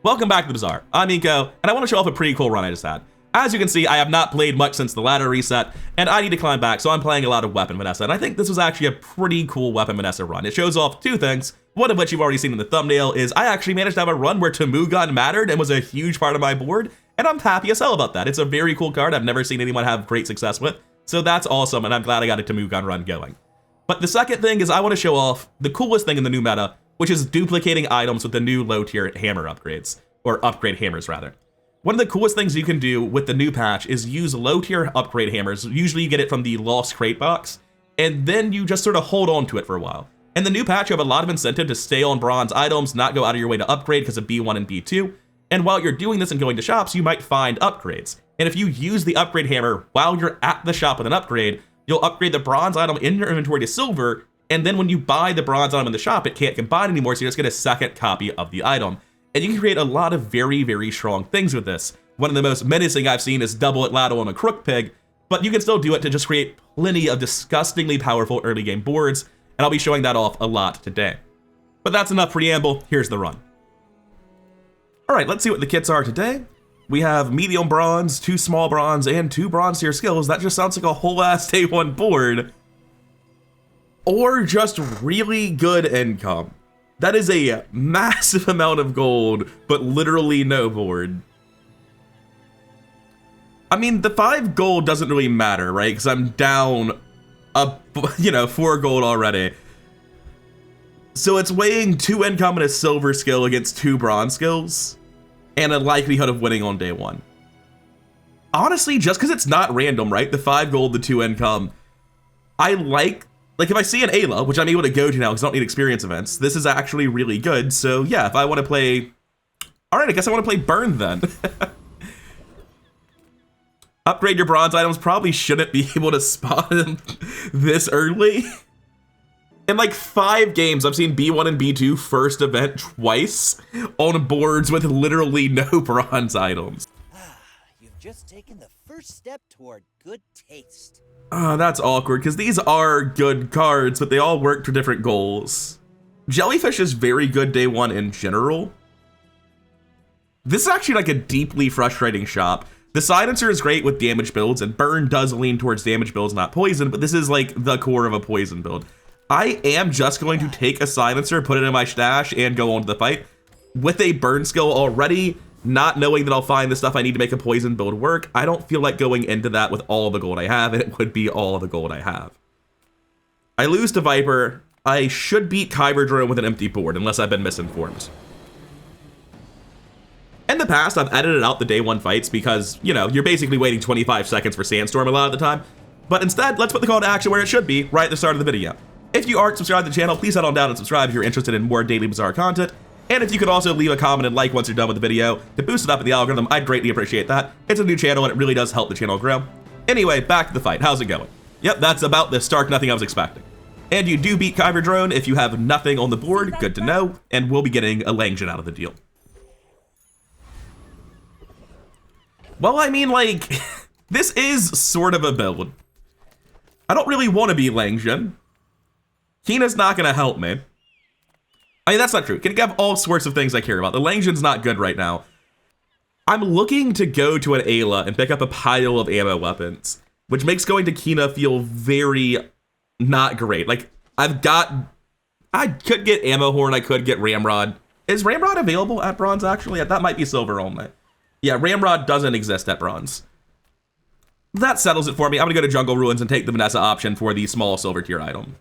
Welcome back to the Bazaar. I'm Nico, and I want to show off a pretty cool run I just had. As you can see, I have not played much since the ladder reset, and I need to climb back, so I'm playing a lot of Weapon Vanessa, and I think this was actually a pretty cool Weapon Vanessa run. It shows off two things, one of which you've already seen in the thumbnail, is I actually managed to have a run where Tamu Gun mattered and was a huge part of my board, and I'm happy as hell about that. It's a very cool card I've never seen anyone have great success with, so that's awesome, and I'm glad I got a Tamu Gun run going. But the second thing is I want to show off the coolest thing in the new meta, which is duplicating items with the new low-tier hammer upgrades, or upgrade hammers rather. One of the coolest things you can do with the new patch is use low-tier upgrade hammers. Usually you get it from the Lost Crate box, and then you just sort of hold on to it for a while. In the new patch, you have a lot of incentive to stay on bronze items, not go out of your way to upgrade because of B1 and B2, and while you're doing this and going to shops, you might find upgrades. And if you use the upgrade hammer while you're at the shop with an upgrade, you'll upgrade the bronze item in your inventory to silver, and then when you buy the bronze item in the shop, it can't combine anymore, so you just get a second copy of the item. And you can create a lot of very, very strong things with this. One of the most menacing I've seen is double Atlatl on a Crook Pig, but you can still do it to just create plenty of disgustingly powerful early game boards, and I'll be showing that off a lot today. But that's enough preamble, here's the run. Alright, let's see what the kits are today. We have medium bronze, 2 small bronze, and 2 bronze tier skills. That just sounds like a whole ass day 1 board. Or just really good income. That is a massive amount of gold, but literally no board. I mean, the 5 gold doesn't really matter, right? Because I'm down, 4 gold already. So it's weighing 2 income and a silver skill against 2 bronze skills, and a likelihood of winning on day 1. Honestly, just because it's not random, right? The 5 gold, the 2 income, I like if I see an Ayla, which I'm able to go to now because I don't need experience events, this is actually really good. So yeah, if I want to play, all right, I guess I want to play Burn then. Upgrade your bronze items, probably shouldn't be able to spot them this early. In like 5 games, I've seen B1 and B2 first event twice on boards with literally no bronze items. You've just taken the first step toward good taste. That's awkward, because these are good cards, but they all work for different goals. Jellyfish is very good day 1 in general. This is actually like a deeply frustrating shop. The Silencer is great with damage builds, and Burn does lean towards damage builds, not poison, but this is like the core of a poison build. I am just going to take a Silencer, put it in my stash, and go on to the fight. With a Burn skill already, not knowing that I'll find the stuff I need to make a poison build work, I don't feel like going into that with all the gold I have, and it would be all the gold I have. I lose to Viper. I should beat Kyber Drone with an empty board, unless I've been misinformed. In the past, I've edited out the day 1 fights because, you're basically waiting 25 seconds for Sandstorm a lot of the time. But instead, let's put the call to action where it should be, right at the start of the video. If you aren't subscribed to the channel, please head on down and subscribe if you're interested in more daily Bazaar content. And if you could also leave a comment and like once you're done with the video to boost it up in the algorithm, I'd greatly appreciate that. It's a new channel and it really does help the channel grow. Anyway, back to the fight. How's it going? Yep, that's about the stark nothing I was expecting. And you do beat Kyber Drone if you have nothing on the board, good to know, and we'll be getting a Langdon out of the deal. Well, I mean, like, this is sort of a build. I don't really want to be Langdon. Keena's not going to help me. I mean, that's not true. Can have all sorts of things I care about. The Langdon's not good right now. I'm looking to go to an Ayla and pick up a pile of ammo weapons, which makes going to Keena feel very not great. Like, I could get Ammo Horn, I could get Ramrod. Is Ramrod available at bronze, actually? Yeah, that might be silver only. Yeah, Ramrod doesn't exist at bronze. That settles it for me. I'm gonna go to Jungle Ruins and take the Vanessa option for the small silver tier item.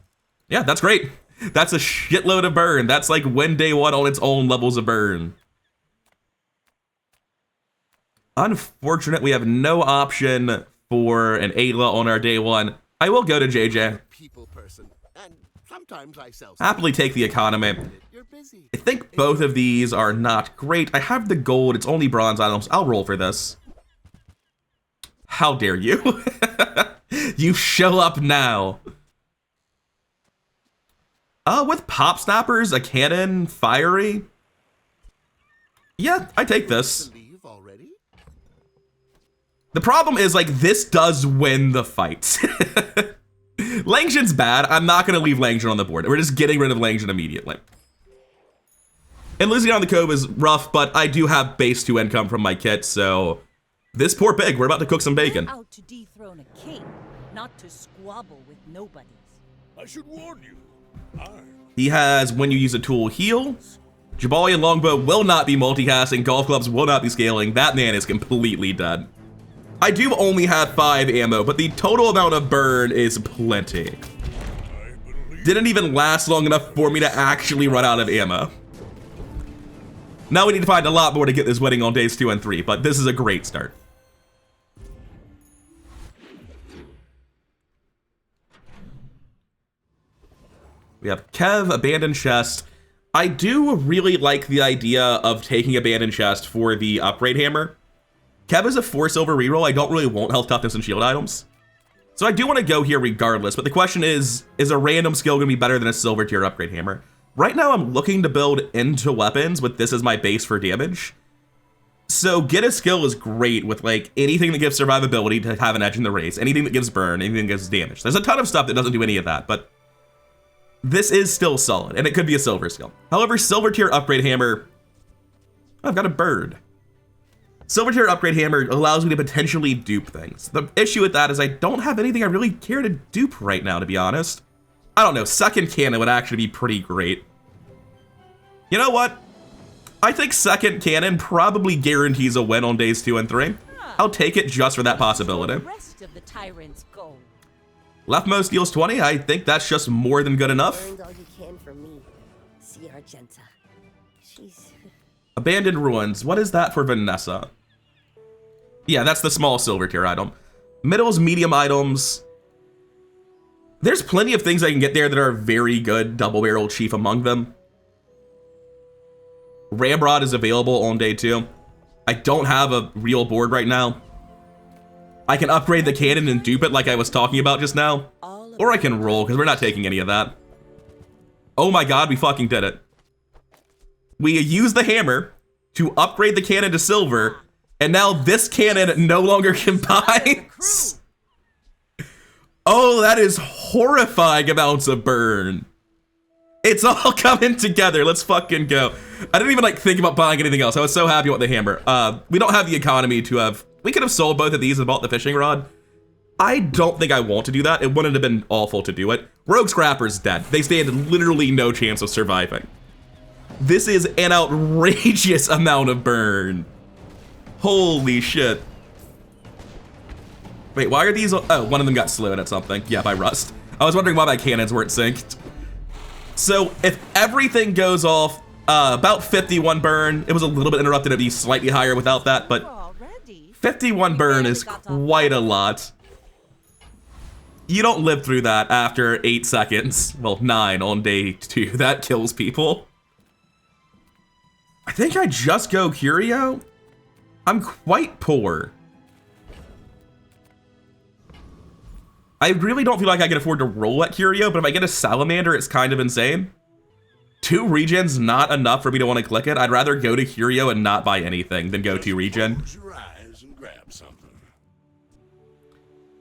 Yeah, that's great. That's a shitload of burn. That's like win day 1 on its own levels of burn. Unfortunate, we have no option for an Ayla on our day 1. I will go to JJ. People person, and sometimes I sell. Happily take the economy. You're busy. I think both of these are not great. I have the gold. It's only bronze items. I'll roll for this. How dare you? You show up now. With pop snappers, a cannon, fiery. Yeah, I take this. Leave already? The problem is, like, this does win the fight. Langdon's bad. I'm not going to leave Langdon on the board. We're just getting rid of Langdon immediately. And losing on the Cove is rough, but I do have base 2 income from my kit, so this poor pig, we're about to cook some bacon. We're out to dethrone a king, not to squabble with nobodies. I should warn you. He has when you use a tool heal. Jabali and Longbow will not be multicasting. Golf clubs will not be scaling. That man is completely dead. I do only have 5 ammo, but the total amount of burn is plenty. Didn't even last long enough for me to actually run out of ammo. Now we need to find a lot more to get this wedding on days 2 and 3, but this is a great start. We have Kev, Abandoned Chest. I do really like the idea of taking Abandoned Chest for the upgrade hammer. Kev is a 4 silver reroll. I don't really want health, toughness, and shield items. So I do want to go here regardless, but the question is a random skill going to be better than a silver tier upgrade hammer? Right now I'm looking to build into weapons with this as my base for damage. So get a skill is great with like anything that gives survivability to have an edge in the race, anything that gives burn, anything that gives damage. There's a ton of stuff that doesn't do any of that, but this is still solid, and it could be a silver skill. However, silver tier upgrade hammer, I've got a bird. Silver tier upgrade hammer allows me to potentially dupe things. The issue with that is I don't have anything I really care to dupe right now, to be honest. I don't know, second cannon would actually be pretty great. You know what? I think second cannon probably guarantees a win on days 2 and 3. I'll take it just for that possibility. The rest of the tyrants go. Leftmost deals 20. I think that's just more than good enough. Learned all you can from me. See Argenta. She's Abandoned Ruins. What is that for Vanessa? Yeah, that's the small silver tier item. Middles, medium items. There's plenty of things I can get there that are very good, double barrel chief among them. Ramrod is available on day 2. I don't have a real board right now. I can upgrade the cannon and dupe it like I was talking about just now. Or I can roll, because we're not taking any of that. Oh my god, we fucking did it. We used the hammer to upgrade the cannon to silver, and now this cannon no longer combines. Oh, that is horrifying amounts of burn. It's all coming together. Let's fucking go. I didn't even like think about buying anything else. I was so happy with the hammer. We don't have the economy to have... We could have sold both of these and bought the fishing rod. I don't think I want to do that. It wouldn't have been awful to do it. Rogue Scrapper's dead. They stand literally no chance of surviving. This is an outrageous amount of burn. Holy shit. Wait, why are these... Oh, one of them got slowed at something. Yeah, by rust. I was wondering why my cannons weren't synced. So if everything goes off, about 51 burn. It was a little bit interrupted. It'd be slightly higher without that, but 51 burn is quite a lot. You don't live through that after 8 seconds. Well, 9 on day 2. That kills people. I think I just go Curio. I'm quite poor. I really don't feel like I can afford to roll at Curio, but if I get a Salamander, it's kind of insane. 2 regens, not enough for me to want to click it. I'd rather go to Curio and not buy anything than go to regen. Close your eyes and grab something.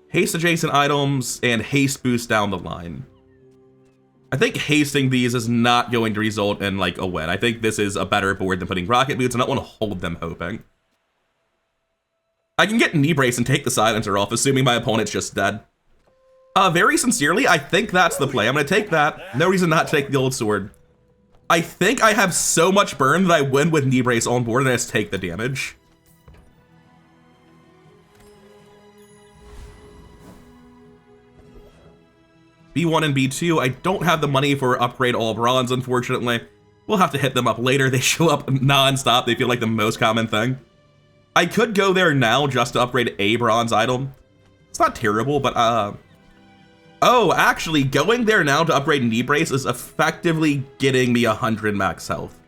Haste adjacent items and haste boost down the line. I think hasting these is not going to result in like a win. I think this is a better board than putting rocket boots. I don't want to hold them hoping. I can get knee brace and take the silencer off, assuming my opponent's just dead. Very sincerely, I think that's the play. I'm gonna take that. No reason not to take the old sword. I think I have so much burn that I win with knee brace on board and I just take the damage. B1 and B2, I don't have the money for upgrade all bronze, unfortunately. We'll have to hit them up later. They show up non-stop. They feel like the most common thing. I could go there now just to upgrade a bronze item. It's not terrible, but oh, actually, going there now to upgrade knee brace is effectively getting me 100 max health.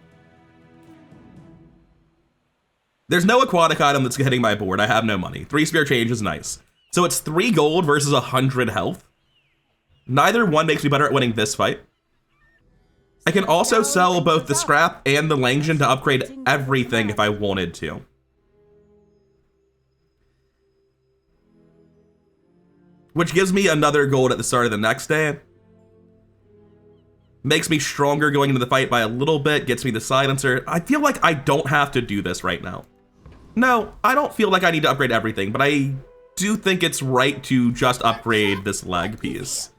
There's no aquatic item that's hitting my board. I have no money. 3 spear change is nice. So it's 3 gold versus 100 health. Neither one makes me better at winning this fight. I can also sell both the scrap and the Langdon to upgrade everything if I wanted to. Which gives me another gold at the start of the next day. Makes me stronger going into the fight by a little bit, gets me the silencer. I feel like I don't have to do this right now. No, I don't feel like I need to upgrade everything, but I do think it's right to just upgrade this leg piece.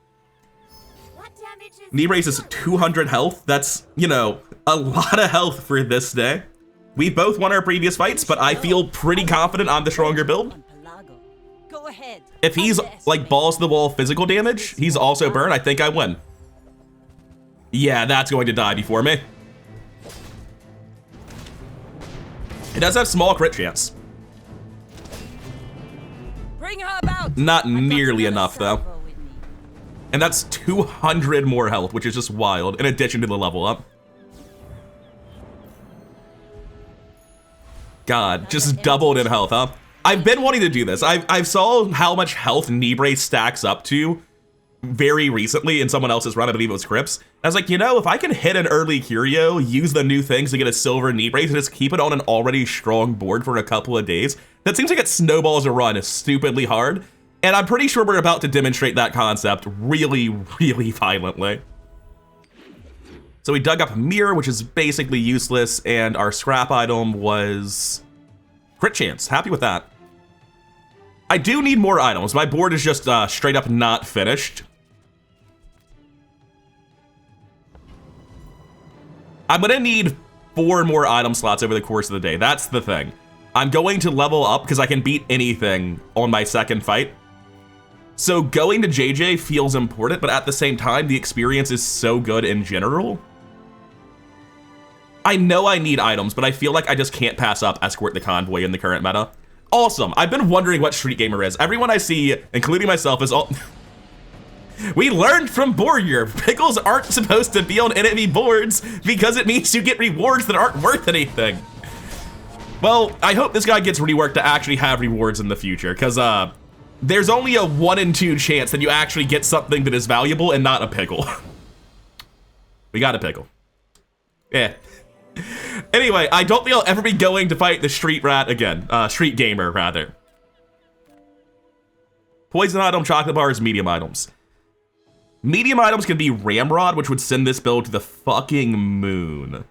Knee brace is 200 health. That's, you know, a lot of health for this day. We both won our previous fights, but I feel pretty confident I'm the stronger build. Go ahead. If he's like balls to the wall physical damage, he's also burn, I think I win. Yeah, that's going to die before me. It does have small crit chance. Bring her about. Not nearly enough though. And that's 200 more health, which is just wild, in addition to the level up. God, just doubled in health, huh? I've been wanting to do this. I've saw how much health knee brace stacks up to very recently in someone else's run, I believe it was Crips. I was like, you know, if I can hit an early curio, use the new things to get a silver knee brace, and just keep it on an already strong board for a couple of days, that seems like it snowballs a run stupidly hard. And I'm pretty sure we're about to demonstrate that concept really, really violently. So we dug up a mirror, which is basically useless, and our scrap item was crit chance. Happy with that. I do need more items. My board is just straight up not finished. I'm gonna need 4 more item slots over the course of the day. That's the thing. I'm going to level up because I can beat anything on my second fight. So going to JJ feels important, but at the same time, the experience is so good in general. I know I need items, but I feel like I just can't pass up Escort the Convoy in the current meta. Awesome. I've been wondering what Street Gamer is. Everyone I see, including myself, is all... We learned from Borger, pickles aren't supposed to be on enemy boards because it means you get rewards that aren't worth anything. Well, I hope this guy gets reworked to actually have rewards in the future, because there's only a 1 in 2 chance that you actually get something that is valuable and not a pickle. We got a pickle. Yeah. Anyway, I don't think I'll ever be going to fight the Street Rat again. Street Gamer, rather. Poison item, chocolate bars, medium items. Medium items can be Ramrod, which would send this build to the fucking moon.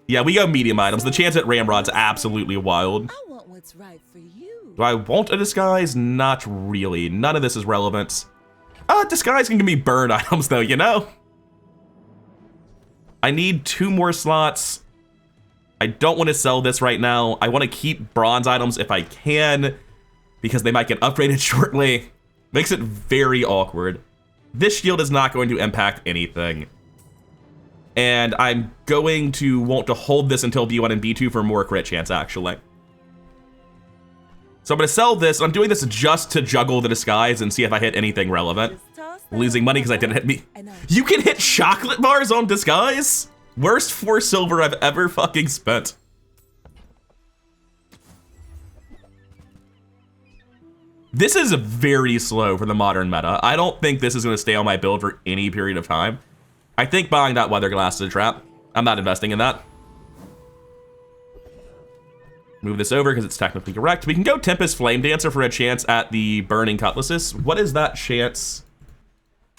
Yeah, we go medium items. The chance at Ramrod's absolutely wild. I want what's right for you. Do I want a disguise? Not really. None of this is relevant. Disguise can give me burn items though, you know? I need 2 more slots. I don't want to sell this right now. I want to keep bronze items if I can, because they might get upgraded shortly. Makes it very awkward. This shield is not going to impact anything. And I'm going to want to hold this until B1 and B2 for more crit chance, actually. So I'm going to sell this. I'm doing this just to juggle the disguise and see if I hit anything relevant. Losing money because I didn't hit me. You can hit chocolate bars on disguise? Worst 4 silver I've ever fucking spent. This is very slow for the modern meta. I don't think this is going to stay on my build for any period of time. I think buying that weather glass is a trap. I'm not investing in that. Move this over because it's technically correct. We can go Tempest Flame Dancer for a chance at the Burning Cutlasses. What is that chance?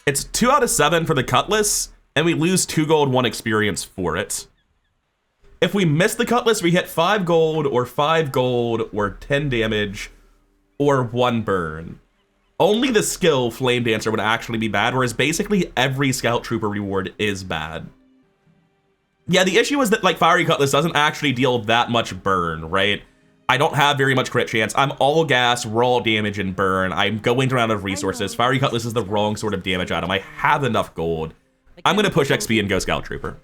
It's 2 out of 7 for the Cutlass, and we lose 2 gold, 1 experience for it. If we miss the Cutlass, we hit 5 gold, or 5 gold, or 10 damage, or 1 burn. Only the skill Flame Dancer would actually be bad, whereas basically every Scout Trooper reward is bad. Yeah, the issue is that like Fiery Cutlass doesn't actually deal that much burn, right? I don't have very much crit chance. I'm all gas, raw damage, and burn. I'm going around of resources. Fiery Cutlass is the wrong sort of damage item. I have enough gold. I'm gonna push XP and go Scout Trooper.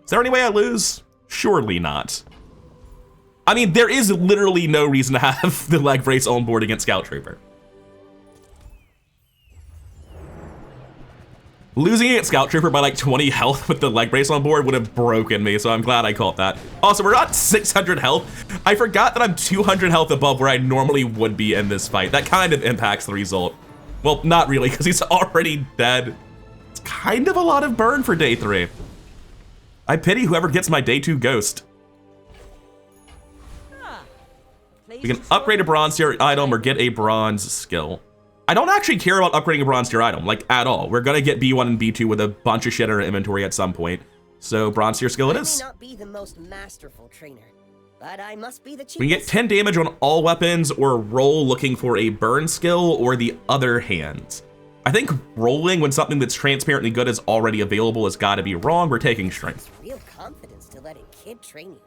Is there any way I lose? Surely not. I mean, there is literally no reason to have the leg brace on board against Scout Trooper. Losing against Scout Trooper by like 20 health with the leg brace on board would have broken me, so I'm glad I caught that. Also, we're at 600 health. I forgot that I'm 200 health above where I normally would be in this fight. That kind of impacts the result. Well, not really, because he's already dead. It's kind of a lot of burn for day 3. I pity whoever gets my day 2 ghost. We can upgrade a bronze tier item or get a bronze skill. I don't actually care about upgrading a bronze tier item, like, at all. We're gonna get B1 and B2 with a bunch of shit in our inventory at some point. So bronze tier skill it is. I may not be the most masterful trainer, but I must be the cheapest. We can get 10 damage on all weapons or roll looking for a burn skill or the other hand. I think rolling when something that's transparently good is already available has got to be wrong. We're taking strength. Real confidence to let a kid train you.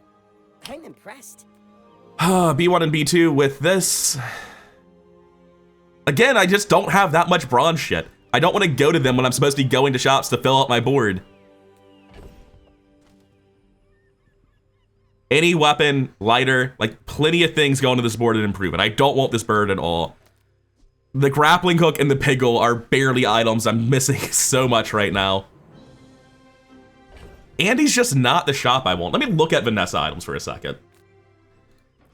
I'm impressed. B1 and B2 with this. Again, I just don't have that much bronze shit. I don't want to go to them when I'm supposed to be going to shops to fill out my board. Any weapon, lighter, like plenty of things going to this board and improve it. I don't want this bird at all. The grappling hook and the piggle are barely items. I'm missing so much right now. Andy's just not the shop I want. Let me look at Vanessa items for a second.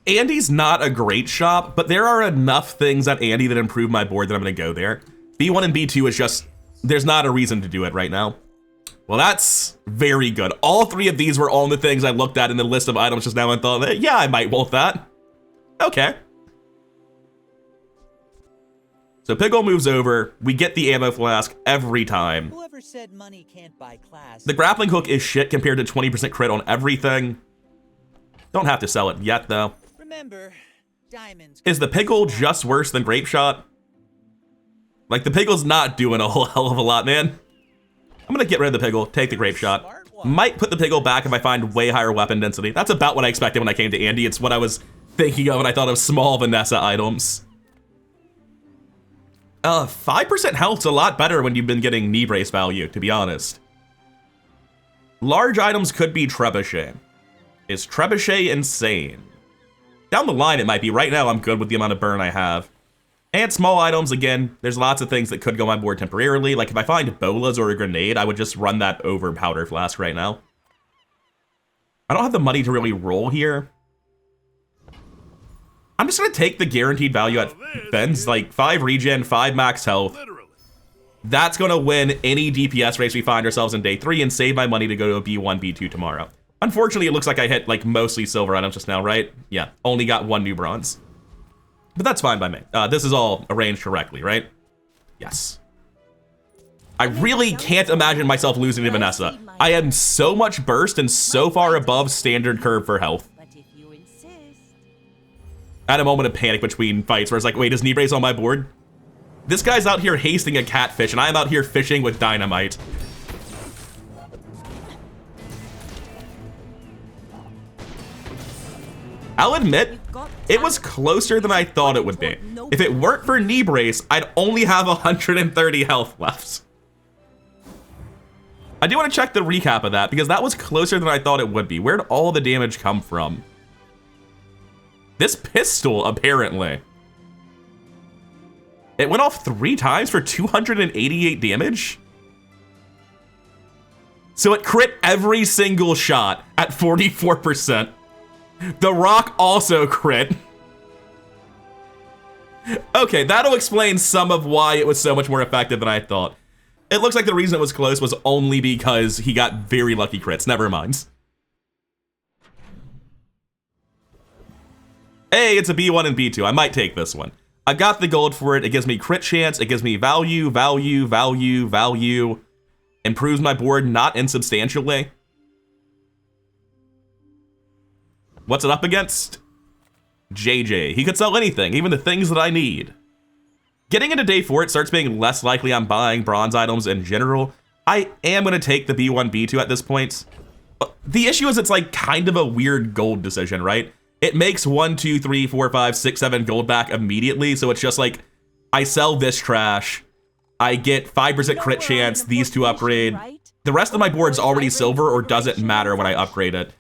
Andy's not a great shop, but there are enough things at Andy that improve my board that I'm gonna go there. B1 and B2 is just, there's not a reason to do it right now. Well, that's very good. All three of these were all the things I looked at in the list of items just now and thought, yeah, I might want that. Okay. So Piggle moves over. We get the ammo flask every time. Whoever said money can't buy class? The grappling hook is shit compared to 20% crit on everything. Don't have to sell it yet, though. Remember, diamonds. Is the Piggle just worse than Grape Shot? Like, the Piggle's not doing a whole hell of a lot, man. I'm gonna get rid of the Piggle, take the Grape Shot. Might put the Piggle back if I find way higher weapon density. That's about what I expected when I came to Andy. It's what I was thinking of when I thought of small Vanessa items. 5% health's a lot better when you've been getting knee brace value, to be honest. Large items could be Trebuchet. Is Trebuchet insane? Down the line it might be. Right now I'm good with the amount of burn I have. And small items, again, there's lots of things that could go on my board temporarily. Like if I find bolas or a grenade, I would just run that over powder flask right now. I don't have the money to really roll here. I'm just gonna take the guaranteed value at Ben's, like 5 regen, 5 max health. That's gonna win any DPS race we find ourselves in day 3 and save my money to go to a B1, B2 tomorrow. Unfortunately, it looks like I hit like mostly silver items just now, right? Yeah, only got 1 new bronze. But that's fine by me. This is all arranged correctly, right? Yes. I really can't imagine myself losing to Vanessa. I am so much burst and so far above standard curve for health. But if you insist. I had a moment of panic between fights where it's like, wait, is knee brace on my board? This guy's out here hasting a catfish and I'm out here fishing with dynamite. I'll admit, it was closer than I thought it would be. If it weren't for knee brace, I'd only have 130 health left. I do want to check the recap of that because that was closer than I thought it would be. Where'd all the damage come from? This pistol, apparently. It went off 3 times for 288 damage? So it crit every single shot at 44%. The rock also crit. Okay, that'll explain some of why it was so much more effective than I thought. It looks like the reason it was close was only because he got very lucky crits. Never mind. Hey, it's a B1 and B2. I might take this one. I got the gold for it. It gives me crit chance. It gives me value, value, value, value. Improves my board not insubstantially. What's it up against? JJ. He could sell anything, even the things that I need. Getting into day 4, it starts being less likely I'm buying bronze items in general. I am going to take the B1, B2 at this point. The issue is it's like kind of a weird gold decision, right? It makes 1, 2, 3, 4, 5, 6, 7 gold back immediately. So it's just like, I sell this trash. I get 5% crit chance, these 2 upgrade. The rest of my board's already silver or doesn't matter when I upgrade it.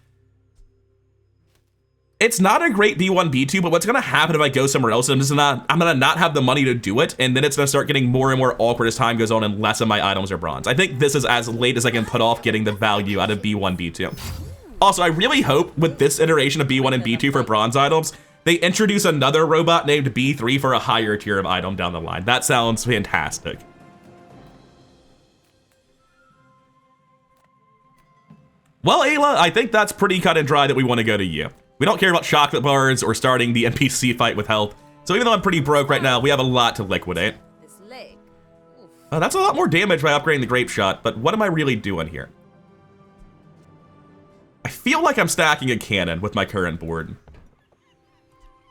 It's not a great B1, B2, but what's gonna happen if I go somewhere else? I'm gonna not have the money to do it, and then it's gonna start getting more and more awkward as time goes on and less of my items are bronze. I think this is as late as I can put off getting the value out of B1, B2. Also, I really hope with this iteration of B1 and B2 for bronze items, they introduce another robot named B3 for a higher tier of item down the line. That sounds fantastic. Well, Ayla, I think that's pretty cut and dry that we want to go to you. We don't care about chocolate bars or starting the NPC fight with health. So even though I'm pretty broke right now, we have a lot to liquidate. The That's a lot more damage by upgrading the grape shot, but what am I really doing here? I feel like I'm stacking a cannon with my current board.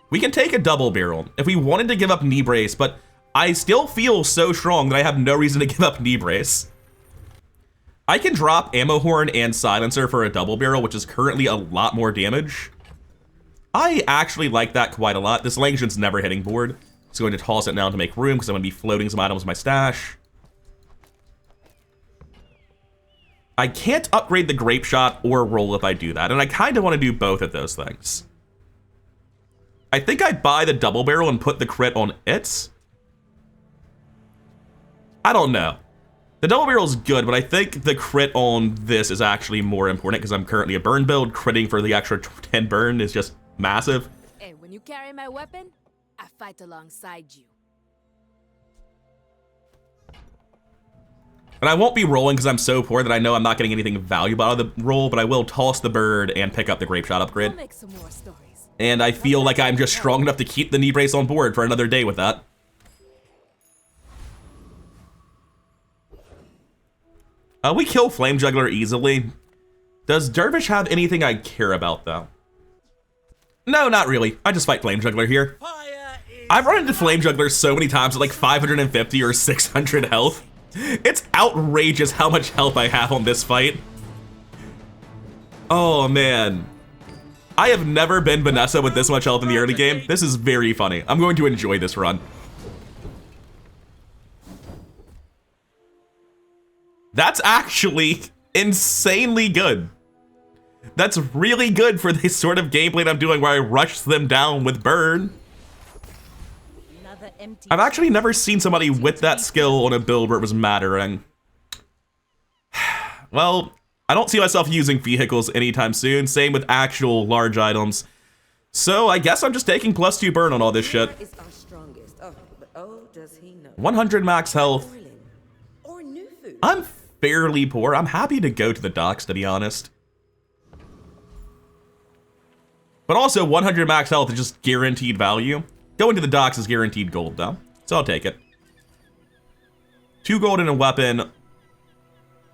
We can take a double barrel if we wanted to give up knee brace, but I still feel so strong that I have no reason to give up knee brace. I can drop ammo horn and silencer for a double barrel, which is currently a lot more damage. I actually like that quite a lot. This Langton's never hitting board. Just going to toss it now to make room because I'm going to be floating some items in my stash. I can't upgrade the grape shot or roll if I do that, and I kind of want to do both of those things. I think I buy the double barrel and put the crit on it. I don't know. The double barrel is good, but I think the crit on this is actually more important because I'm currently a burn build. Critting for the extra 10 burn is just massive. And when you carry my weapon, I fight alongside you. And I won't be rolling because I'm so poor that I know I'm not getting anything valuable out of the roll, but I will toss the bird and pick up the grape shot upgrade. We'll make some more stories. And I feel like I'm just strong enough to keep the knee brace on board for another day with that. We kill Flame Juggler easily. Does Dervish have anything I care about, though? No, not really. I just fight Flame Juggler here. I've run into Flame Juggler so many times at like 550 or 600 health. It's outrageous how much health I have on this fight. Oh, man. I have never been Vanessa with this much health in the early game. This is very funny. I'm going to enjoy this run. That's actually insanely good. That's really good for the sort of gameplay I'm doing where I rush them down with burn. I've actually never seen somebody with that skill on a build where it was mattering. Well, I don't see myself using vehicles anytime soon. Same with actual large items. So I guess I'm just taking +2 burn on all this shit. 100 max health. I'm fairly poor. I'm happy to go to the docks, to be honest. But also 100 max health is just guaranteed value. Going to the docks is guaranteed gold, though, so I'll take it. 2 gold and a weapon.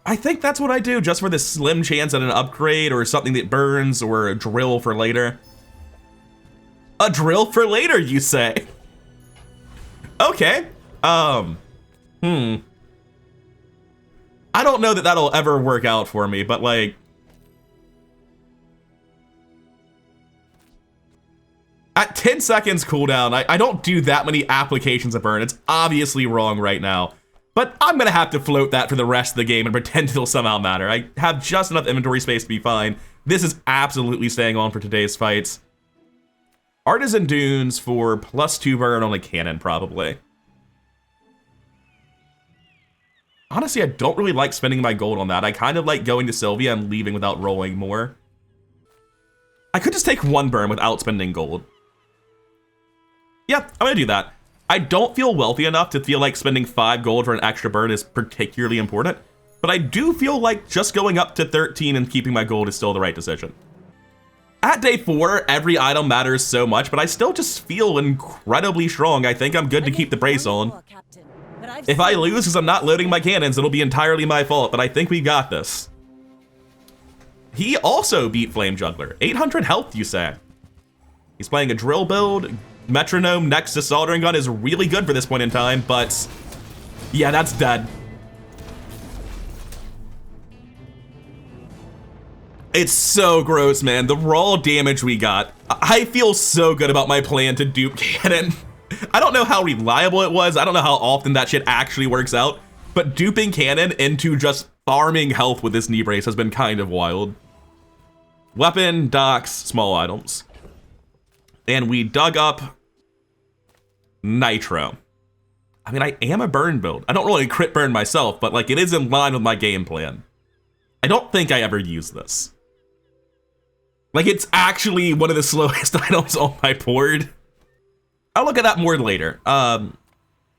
I think that's what I do, just for the slim chance at an upgrade or something that burns or a drill for later. A drill for later, you say? Okay. I don't know that that'll ever work out for me, but like... At 10 seconds cooldown, I don't do that many applications of burn. It's obviously wrong right now. But I'm gonna have to float that for the rest of the game and pretend it'll somehow matter. I have just enough inventory space to be fine. This is absolutely staying on for today's fights. Artisan Dunes for +2 burn on a cannon, probably. Honestly, I don't really like spending my gold on that. I kind of like going to Sylvia and leaving without rolling more. I could just take 1 burn without spending gold. Yeah, I'm gonna do that. I don't feel wealthy enough to feel like spending 5 gold for an extra burn is particularly important, but I do feel like just going up to 13 and keeping my gold is still the right decision. At day 4, every item matters so much, but I still just feel incredibly strong. I think I'm good to keep the brace on. If I lose because I'm not loading my cannons, it'll be entirely my fault, but I think we got this. He also beat Flame Juggler. 800 health, you say? He's playing a drill build. Metronome next to soldering gun is really good for this point in time, but yeah, that's dead. It's so gross, man. The raw damage we got. I feel so good about my plan to dupe cannon. I don't know how reliable it was. I don't know how often that shit actually works out, but duping cannon into just farming health with this knee brace has been kind of wild. Weapon, docks, small items. And we dug up Nitro. I mean, I am a burn build. I don't really crit burn myself, but like it is in line with my game plan. I don't think I ever use this. Like it's actually one of the slowest items on my board. I'll look at that more later. Well,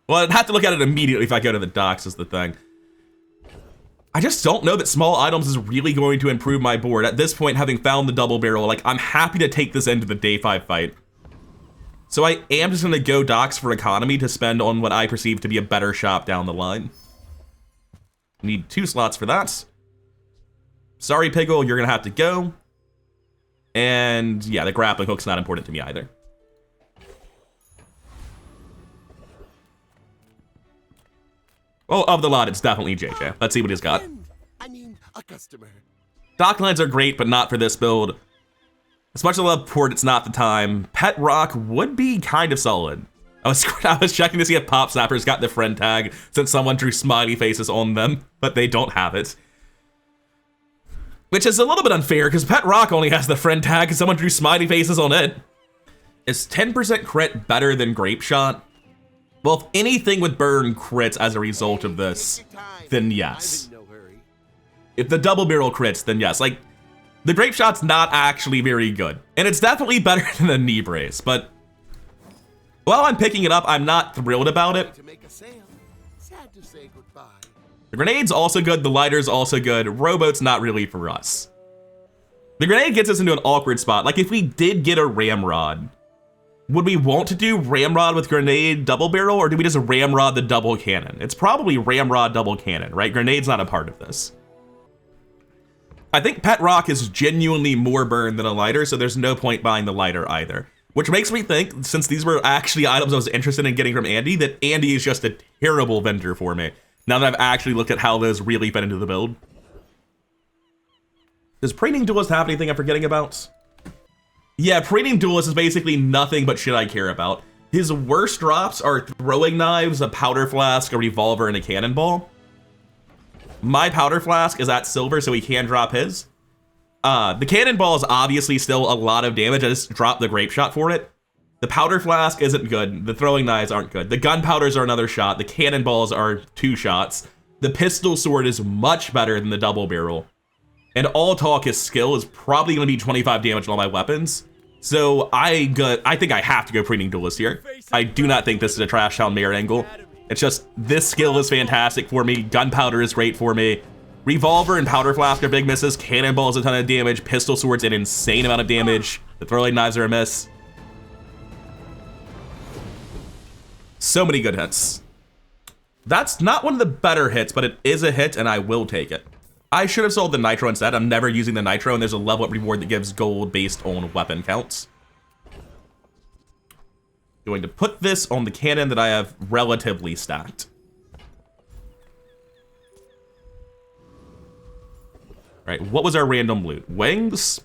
I'd have to look at it immediately if I go to the docks is the thing. I just don't know that small items is really going to improve my board. At this point, having found the double barrel, like I'm happy to take this into the day 5 fight. So I am just gonna go docks for economy to spend on what I perceive to be a better shop down the line. Need 2 slots for that. Sorry, Piggle, you're gonna have to go. And yeah, the grappling hook's not important to me either. Well, of the lot, it's definitely JJ. Let's see what he's got. I mean, a customer. Docklines are great, but not for this build. As much as I love Port, it's not the time. Pet Rock would be kind of solid. I was checking to see if Pop Snappers got the friend tag since someone drew smiley faces on them, but they don't have it. Which is a little bit unfair, because Pet Rock only has the friend tag and someone drew smiley faces on it. Is 10% crit better than Grape Shot? Well, if anything would burn crits as a result of this, then yes. I'm in no hurry. If the double barrel crits, then yes. Like, the Grape Shot's not actually very good. And it's definitely better than the knee brace, but while I'm picking it up, I'm not thrilled about it. To make a sale. Sad to say goodbye. The grenade's also good, the lighter's also good. Rowboat's not really for us. The grenade gets us into an awkward spot. Like, if we did get a ramrod, would we want to do ramrod with grenade double barrel, or do we just ramrod the double cannon? It's probably ramrod double cannon, right? Grenade's not a part of this. I think Pet Rock is genuinely more burn than a lighter, so there's no point buying the lighter either. Which makes me think, since these were actually items I was interested in getting from Andy, that Andy is just a terrible vendor for me, now that I've actually looked at how those really fit into the build. Does Preening Duelist have anything I'm forgetting about? Yeah, Preening Duelist is basically nothing but shit I care about. His worst drops are throwing knives, a powder flask, a revolver, and a cannonball. My powder flask is at silver, so he can drop his. The cannonball is obviously still a lot of damage. I just dropped the grape shot for it. The powder flask isn't good. The throwing knives aren't good. The gunpowders are another shot. The cannonballs are 2 shots. The pistol sword is much better than the double barrel. And all talk is skill is probably going to be 25 damage on all my weapons. So I think I have to go Preening Duelist here. I do not think this is a Trash Town Mayor angle. It's just, this skill is fantastic for me. Gunpowder is great for me. Revolver and powder flask are big misses. Cannonball is a ton of damage. Pistol sword's an insane amount of damage. The throwing knives are a miss. So many good hits. That's not one of the better hits, but it is a hit, and I will take it. I should have sold the Nitro instead. I'm never using the Nitro, and there's a level up reward that gives gold based on weapon counts. Going to put this on the cannon that I have relatively stacked. Right, what was our random loot? Wings?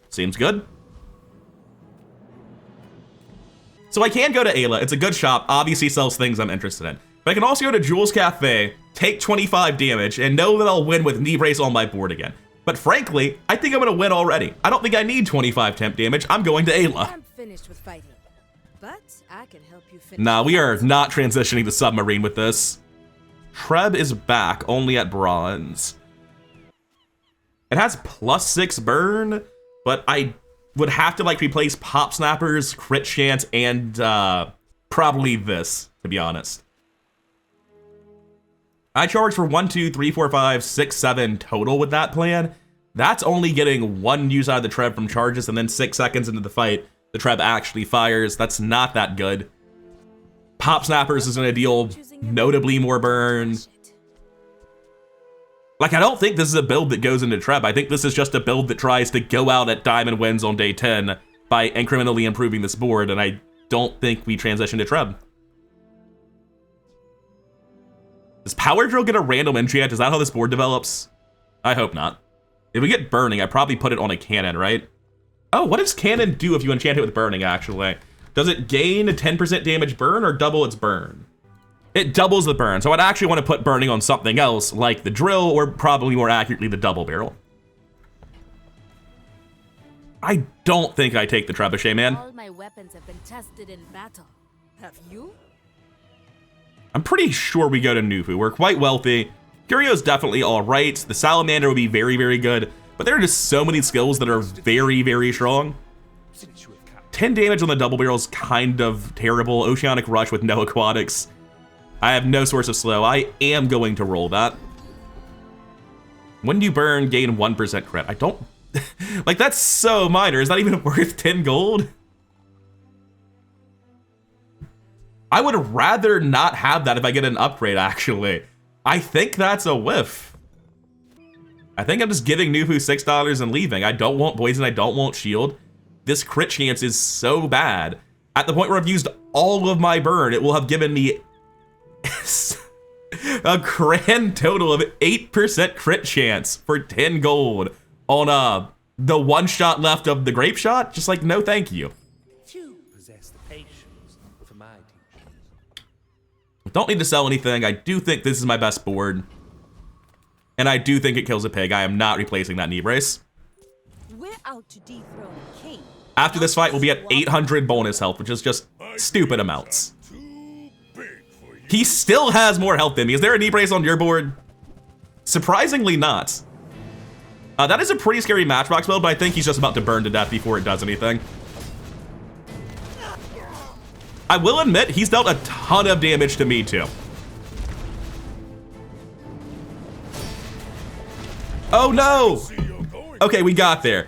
Seems good. So I can go to Ayla. It's a good shop. Obviously sells things I'm interested in. But I can also go to Jules Cafe, take 25 damage, and know that I'll win with knee brace on my board again. But frankly, I think I'm gonna win already. I don't think I need 25 temp damage. I'm going to Ayla. I'm finished with fighting, but I can help you finish. Nah, we are not transitioning to submarine with this. Treb is back, only at bronze. It has +6 burn, but I would have to like replace Pop Snappers, Crit Chance, and probably this, to be honest. I charge for 1, 2, 3, 4, 5, 6, 7 total with that plan. That's only getting 1 use out of the Treb from charges, and then 6 seconds into the fight, the Treb actually fires. That's not that good. Pop Snappers is gonna deal notably more burn. Like, I don't think this is a build that goes into Treb. I think this is just a build that tries to go out at diamond wins on day 10 by incrementally improving this board, and I don't think we transition to Treb. Does Power Drill get a random enchant? Is that how this board develops? I hope not. If we get burning, I probably put it on a cannon, right? Oh, what does cannon do if you enchant it with burning, actually? Does it gain a 10% damage burn or double its burn? It doubles the burn, so I'd actually want to put burning on something else, like the drill, or probably more accurately, the double barrel. I don't think I take the trebuchet, man. All my weapons have been tested in battle. Have you? I'm pretty sure we go to Nufu. We're quite wealthy. Curio's definitely all right. The Salamander would be very, very good, but there are just so many skills that are very, very strong. 10 damage on the double barrel is kind of terrible. Oceanic Rush with no aquatics. I have no source of slow. I am going to roll that. When you burn, gain 1% crit. I don't... like, that's so minor. Is that even worth 10 gold? I would rather not have that if I get an upgrade, actually. I think that's a whiff. I think I'm just giving Nufu $6 and leaving. I don't want poison, I don't want shield. This crit chance is so bad. At the point where I've used all of my burn, it will have given me a grand total of 8% crit chance for 10 gold on the one shot left of the grape shot. Just like, no thank you. Few possess the patience for my teachings. Don't need to sell anything. I do think this is my best board. And I do think it kills a pig. I am not replacing that knee brace. We're out to dethrone a king. After this fight, we'll be at 800 bonus health, which is just stupid amounts. Too big for you. He still has more health than me. Is there a knee brace on your board? Surprisingly not. That is a pretty scary matchbox build, but I think he's just about to burn to death before it does anything. I will admit, he's dealt a ton of damage to me too. Oh no! Okay, we got there.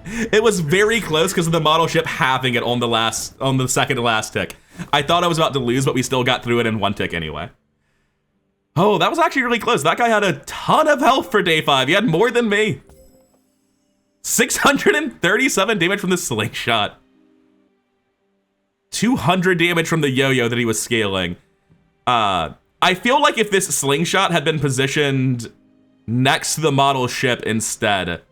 It was very close because of the model ship having it on the second to last tick. I thought I was about to lose, but we still got through it in one tick anyway. Oh, that was actually really close. That guy had a ton of health for day 5. He had more than me. 637 damage from the slingshot. 200 damage from the yo-yo that he was scaling. I feel like if this slingshot had been positioned next to the model ship instead,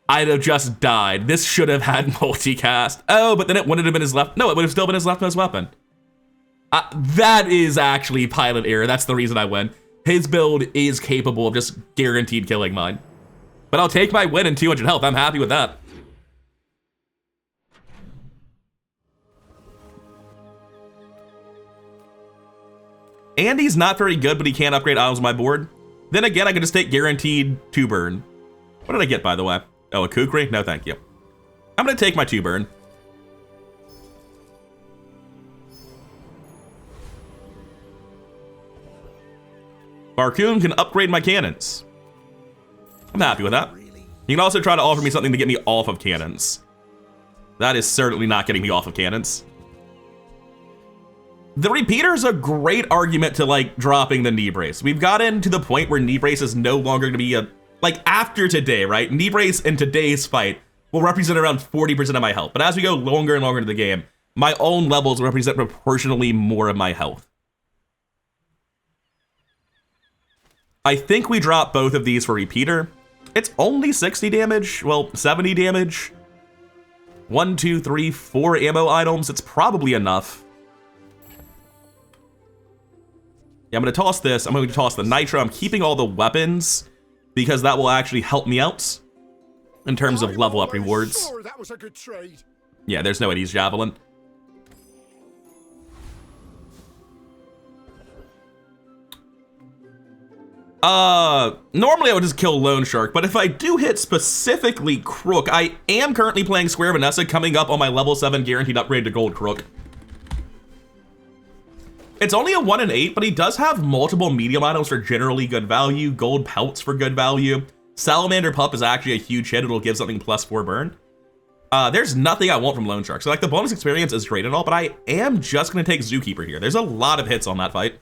I'd have just died. This should have had multicast. Oh, but then it wouldn't have been his left. No, it would have still been his leftmost weapon. That is actually pilot error. That's the reason I win. His build is capable of just guaranteed killing mine. But I'll take my win and 200 health. I'm happy with that. Andy's not very good, but he can't upgrade items on my board. Then again, I can just take guaranteed 2 burn. What did I get, by the way? Oh, a kukri? No, thank you. I'm gonna take my 2 burn. Barcoon can upgrade my cannons. I'm happy with that. He can also try to offer me something to get me off of cannons. That is certainly not getting me off of cannons. The repeater is a great argument to like dropping the knee brace. We've gotten to the point where knee brace is no longer gonna be like after today, right? Knee brace in today's fight will represent around 40% of my health. But as we go longer and longer into the game, my own levels represent proportionally more of my health. I think we drop both of these for repeater. It's only 60 damage, well, 70 damage. 1, 2, 3, 4 ammo items. It's probably enough. Yeah, I'm gonna toss this. I'm going to toss the nitro. I'm keeping all the weapons because that will actually help me out in terms of level up rewards. Sure, that was a good trade. Yeah, there's no Eddie's Javelin. Normally I would just kill Lone Shark, but if I do hit specifically Crook, I am currently playing Square Vanessa, coming up on my level 7 guaranteed upgrade to Gold Crook. It's only a 1 in 8, but he does have multiple medium items for generally good value, gold pelts for good value. Salamander Pup is actually a huge hit. It'll give something +4 burn. There's nothing I want from Lone Shark. So like the bonus experience is great and all, but I am just gonna take Zookeeper here. There's a lot of hits on that fight.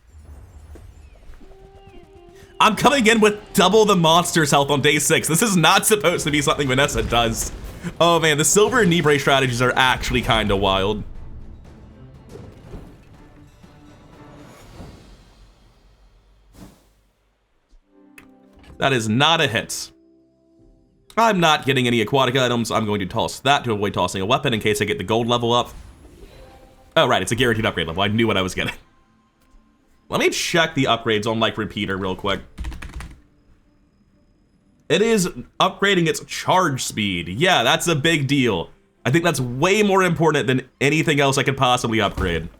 I'm coming in with double the monster's health on day 6. This is not supposed to be something Vanessa does. Oh man, the silver and knee brace strategies are actually kind of wild. That is not a hit. I'm not getting any aquatic items. I'm going to toss that to avoid tossing a weapon in case I get the gold level up. Oh, right, it's a guaranteed upgrade level. I knew what I was getting. Let me check the upgrades on like repeater real quick. It is upgrading its charge speed. Yeah, that's a big deal. I think that's way more important than anything else I could possibly upgrade.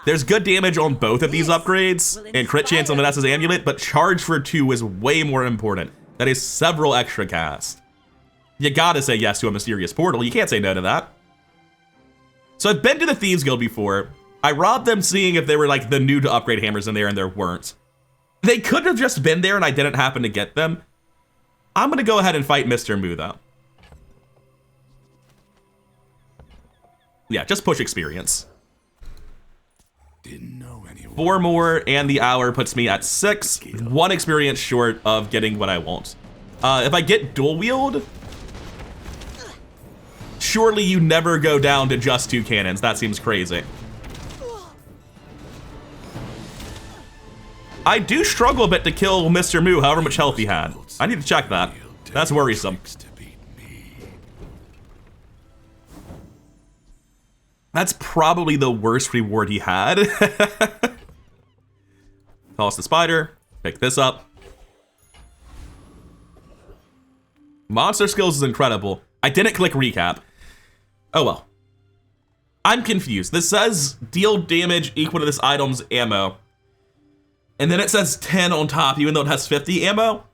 There's good damage on both of these upgrades and crit chance on Vanessa's amulet, but charge for 2 is way more important. That is several extra cast. You gotta say yes to a mysterious portal. You can't say no to that. So I've been to the Thieves Guild before. I robbed them seeing if there were like the new to upgrade hammers in there, and there weren't. They could have just been there and I didn't happen to get them. I'm gonna go ahead and fight Mr. Mu though. Yeah, just push experience. Didn't know anyone. 4 more, and the hour puts me at 6. 1 experience short of getting what I want. If I get dual wield, surely you never go down to just 2 cannons. That seems crazy. I do struggle a bit to kill Mr. Moo, however much health he had. I need to check that. That's worrisome. That's probably the worst reward he had. Toss the spider. Pick this up. Monster skills is incredible. I didn't click recap. Oh well. I'm confused. This says deal damage equal to this item's ammo. And then it says 10 on top, even though it has 50 ammo.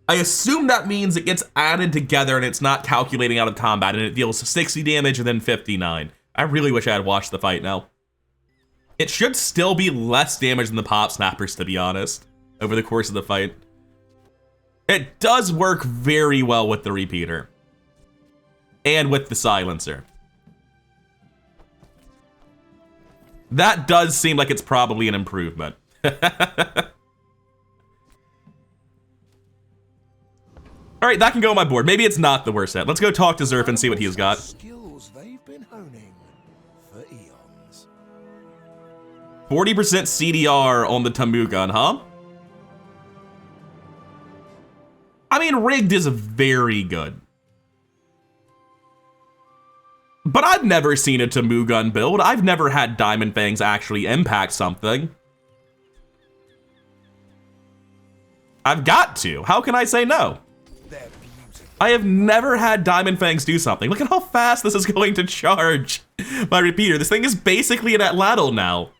I assume that means it gets added together and it's not calculating out of combat and it deals 60 damage and then 59. I really wish I had watched the fight now. It should still be less damage than the pop snappers, to be honest, over the course of the fight. It does work very well with the repeater. And with the silencer. That does seem like it's probably an improvement. All right, that can go on my board. Maybe it's not the worst set. Let's go talk to Zerf and see what he's got. Skills they've been honing for eons. 40% CDR on the Tamu gun, huh? I mean, rigged is very good. But I've never seen a Tamu gun build. I've never had Diamond Fangs actually impact something. I've got to. How can I say no? I have never had Diamond Fangs do something. Look at how fast this is going to charge my repeater. This thing is basically an Atlatl now.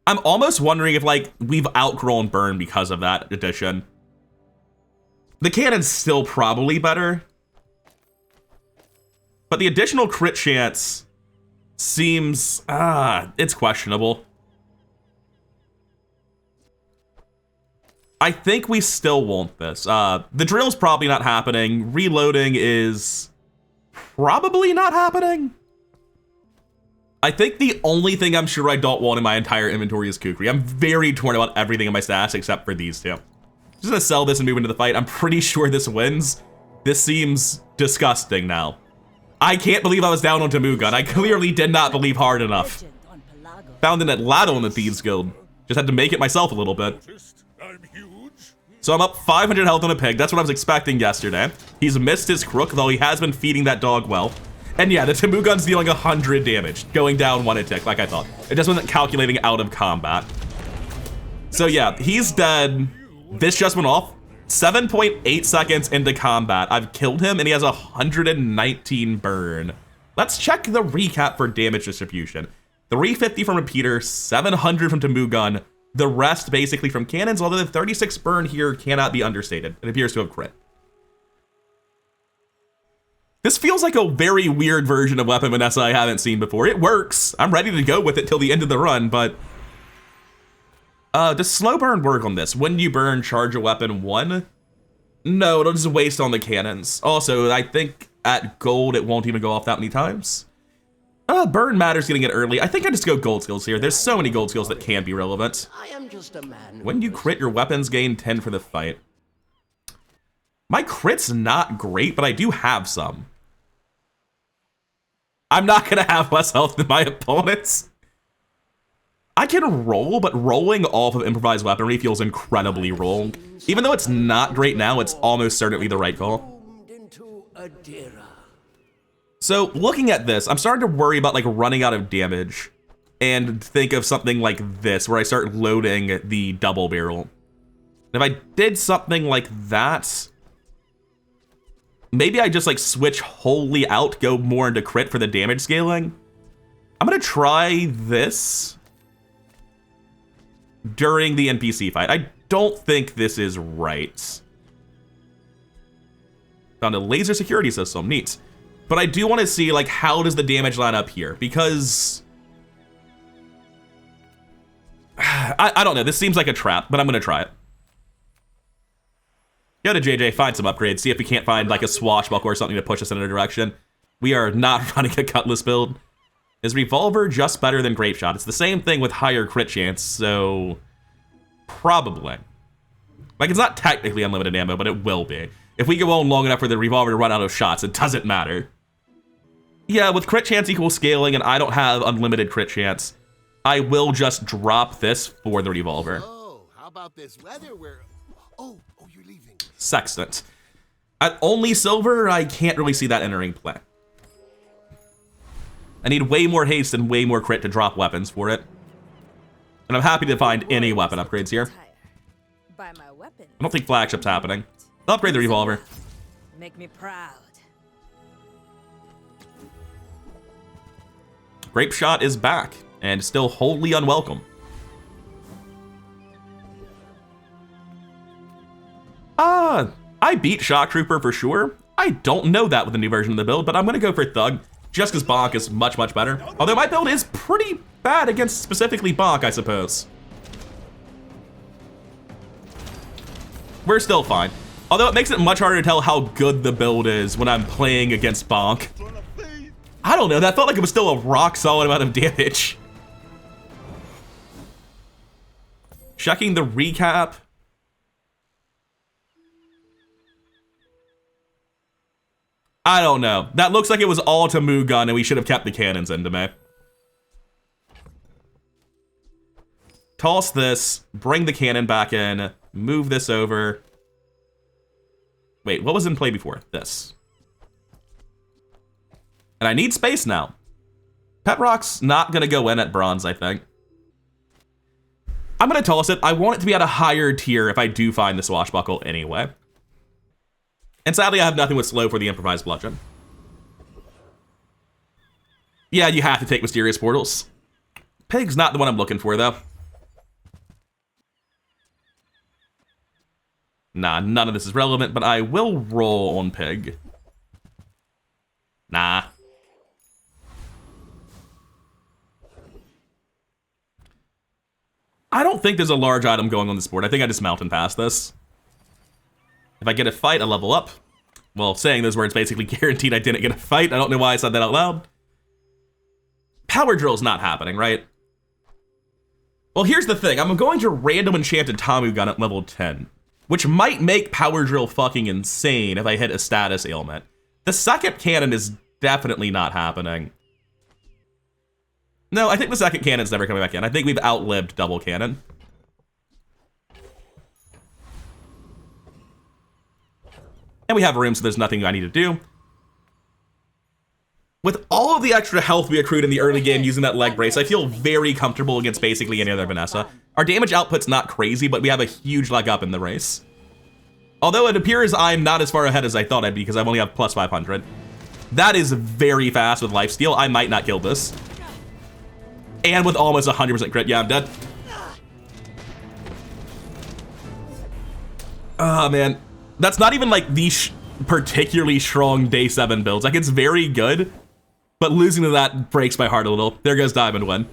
I'm almost wondering if, like, we've outgrown burn because of that addition. The cannon's still probably better. But the additional crit chance seems, it's questionable. I think we still want this. The drill's probably not happening. Reloading is probably not happening. I think the only thing I'm sure I don't want in my entire inventory is Kukri. I'm very torn about everything in my stash except for these two. Just gonna sell this and move into the fight. I'm pretty sure this wins. This seems disgusting now. I can't believe I was down on Tamu gun. I clearly did not believe hard enough. Found an Atlatl in the Thieves Guild. Just had to make it myself a little bit. I'm huge. So I'm up 500 health on a pig. That's what I was expecting yesterday. He's missed his crook, though he has been feeding that dog well. And yeah, the Tamu gun's dealing 100 damage, going down 1 a tick, like I thought. It just wasn't calculating out of combat. So yeah, he's dead. This just went off. 7.8 seconds into combat. I've killed him and he has 119 burn. Let's check the recap for damage distribution. 350 from repeater, 700 from Tamu gun, the rest basically from cannons, although the 36 burn here cannot be understated. It appears to have crit. This feels like a very weird version of Weapon Vanessa I haven't seen before. It works. I'm ready to go with it till the end of the run, but does slow burn work on this? When you burn, charge a weapon 1? No, it'll just waste on the cannons. Also, I think at gold, it won't even go off that many times. Burn matters getting it early. I think I just go gold skills here. There's so many gold skills that can be relevant. I am just a man. When you crit, your weapons gain 10 for the fight. My crit's not great, but I do have some. I'm not gonna have less health than my opponents. I can roll, but rolling off of improvised weaponry feels incredibly wrong. Even though it's not great now, it's almost certainly the right call. So looking at this, I'm starting to worry about like running out of damage and think of something like this, where I start loading the double barrel. If I did something like that, maybe I just like switch wholly out, go more into crit for the damage scaling. I'm gonna try this during the NPC fight. I don't think this is right. Found a laser security system, neat. But I do want to see like how does the damage line up here, because I don't know, this seems like a trap, but I'm gonna try it. Go to JJ, find some upgrades, see if we can't find like a swashbuckle or something to push us in a direction. We are not running a Cutlass build. Is Revolver just better than Grape Shot? It's the same thing with higher crit chance, so probably. Like, it's not technically unlimited ammo, but it will be. If we go on long enough for the Revolver to run out of shots, it doesn't matter. Yeah, with crit chance equals scaling, and I don't have unlimited crit chance, I will just drop this for the Revolver. Oh, how about this weather where... Oh, you're leaving. Sextant. At only silver, I can't really see that entering play. I need way more haste and way more crit to drop weapons for it. And I'm happy to find any weapon upgrades here. Buy my weapon. I don't think flagship's happening. I'll upgrade the Revolver. Make me proud. Grape Shot is back, and still wholly unwelcome. I beat Shock Trooper for sure. I don't know that with the new version of the build, but I'm gonna go for Thug, just because Bonk is much, much better. Although my build is pretty bad against specifically Bonk, I suppose. We're still fine. Although it makes it much harder to tell how good the build is when I'm playing against Bonk. I don't know, that felt like it was still a rock solid amount of damage. Checking the recap. I don't know. That looks like it was all to Moo Gun and we should have kept the cannons into me. Toss this, bring the cannon back in, move this over. Wait, what was in play before? This. And I need space now. Pet Rock's not gonna go in at bronze, I think. I'm gonna toss it. I want it to be at a higher tier if I do find the swashbuckle anyway. And sadly, I have nothing with slow for the improvised bludgeon. Yeah, you have to take mysterious portals. Pig's not the one I'm looking for, though. Nah, none of this is relevant, but I will roll on Pig. Nah. I don't think there's a large item going on this board. I think I just mountain pass this. If I get a fight, I level up. Well, saying those words basically guaranteed I didn't get a fight. I don't know why I said that out loud. Power Drill's not happening, right? Well, here's the thing. I'm going to random enchanted Tamu Gun at level 10, which might make Power Drill fucking insane if I hit a status ailment. The second cannon is definitely not happening. No, I think the second cannon's never coming back in. I think we've outlived double cannon. And we have room, so there's nothing I need to do. With all of the extra health we accrued in the early game using that leg brace, I feel very comfortable against basically any other Vanessa. Our damage output's not crazy, but we have a huge leg up in the race. Although it appears I'm not as far ahead as I thought I'd be because I only have plus 500. That is very fast with lifesteal. I might not kill this. And with almost 100% crit, yeah, I'm dead. Oh, man. That's not even like the particularly strong day 7 builds. Like, it's very good, but losing to that breaks my heart a little. There goes Diamond Win.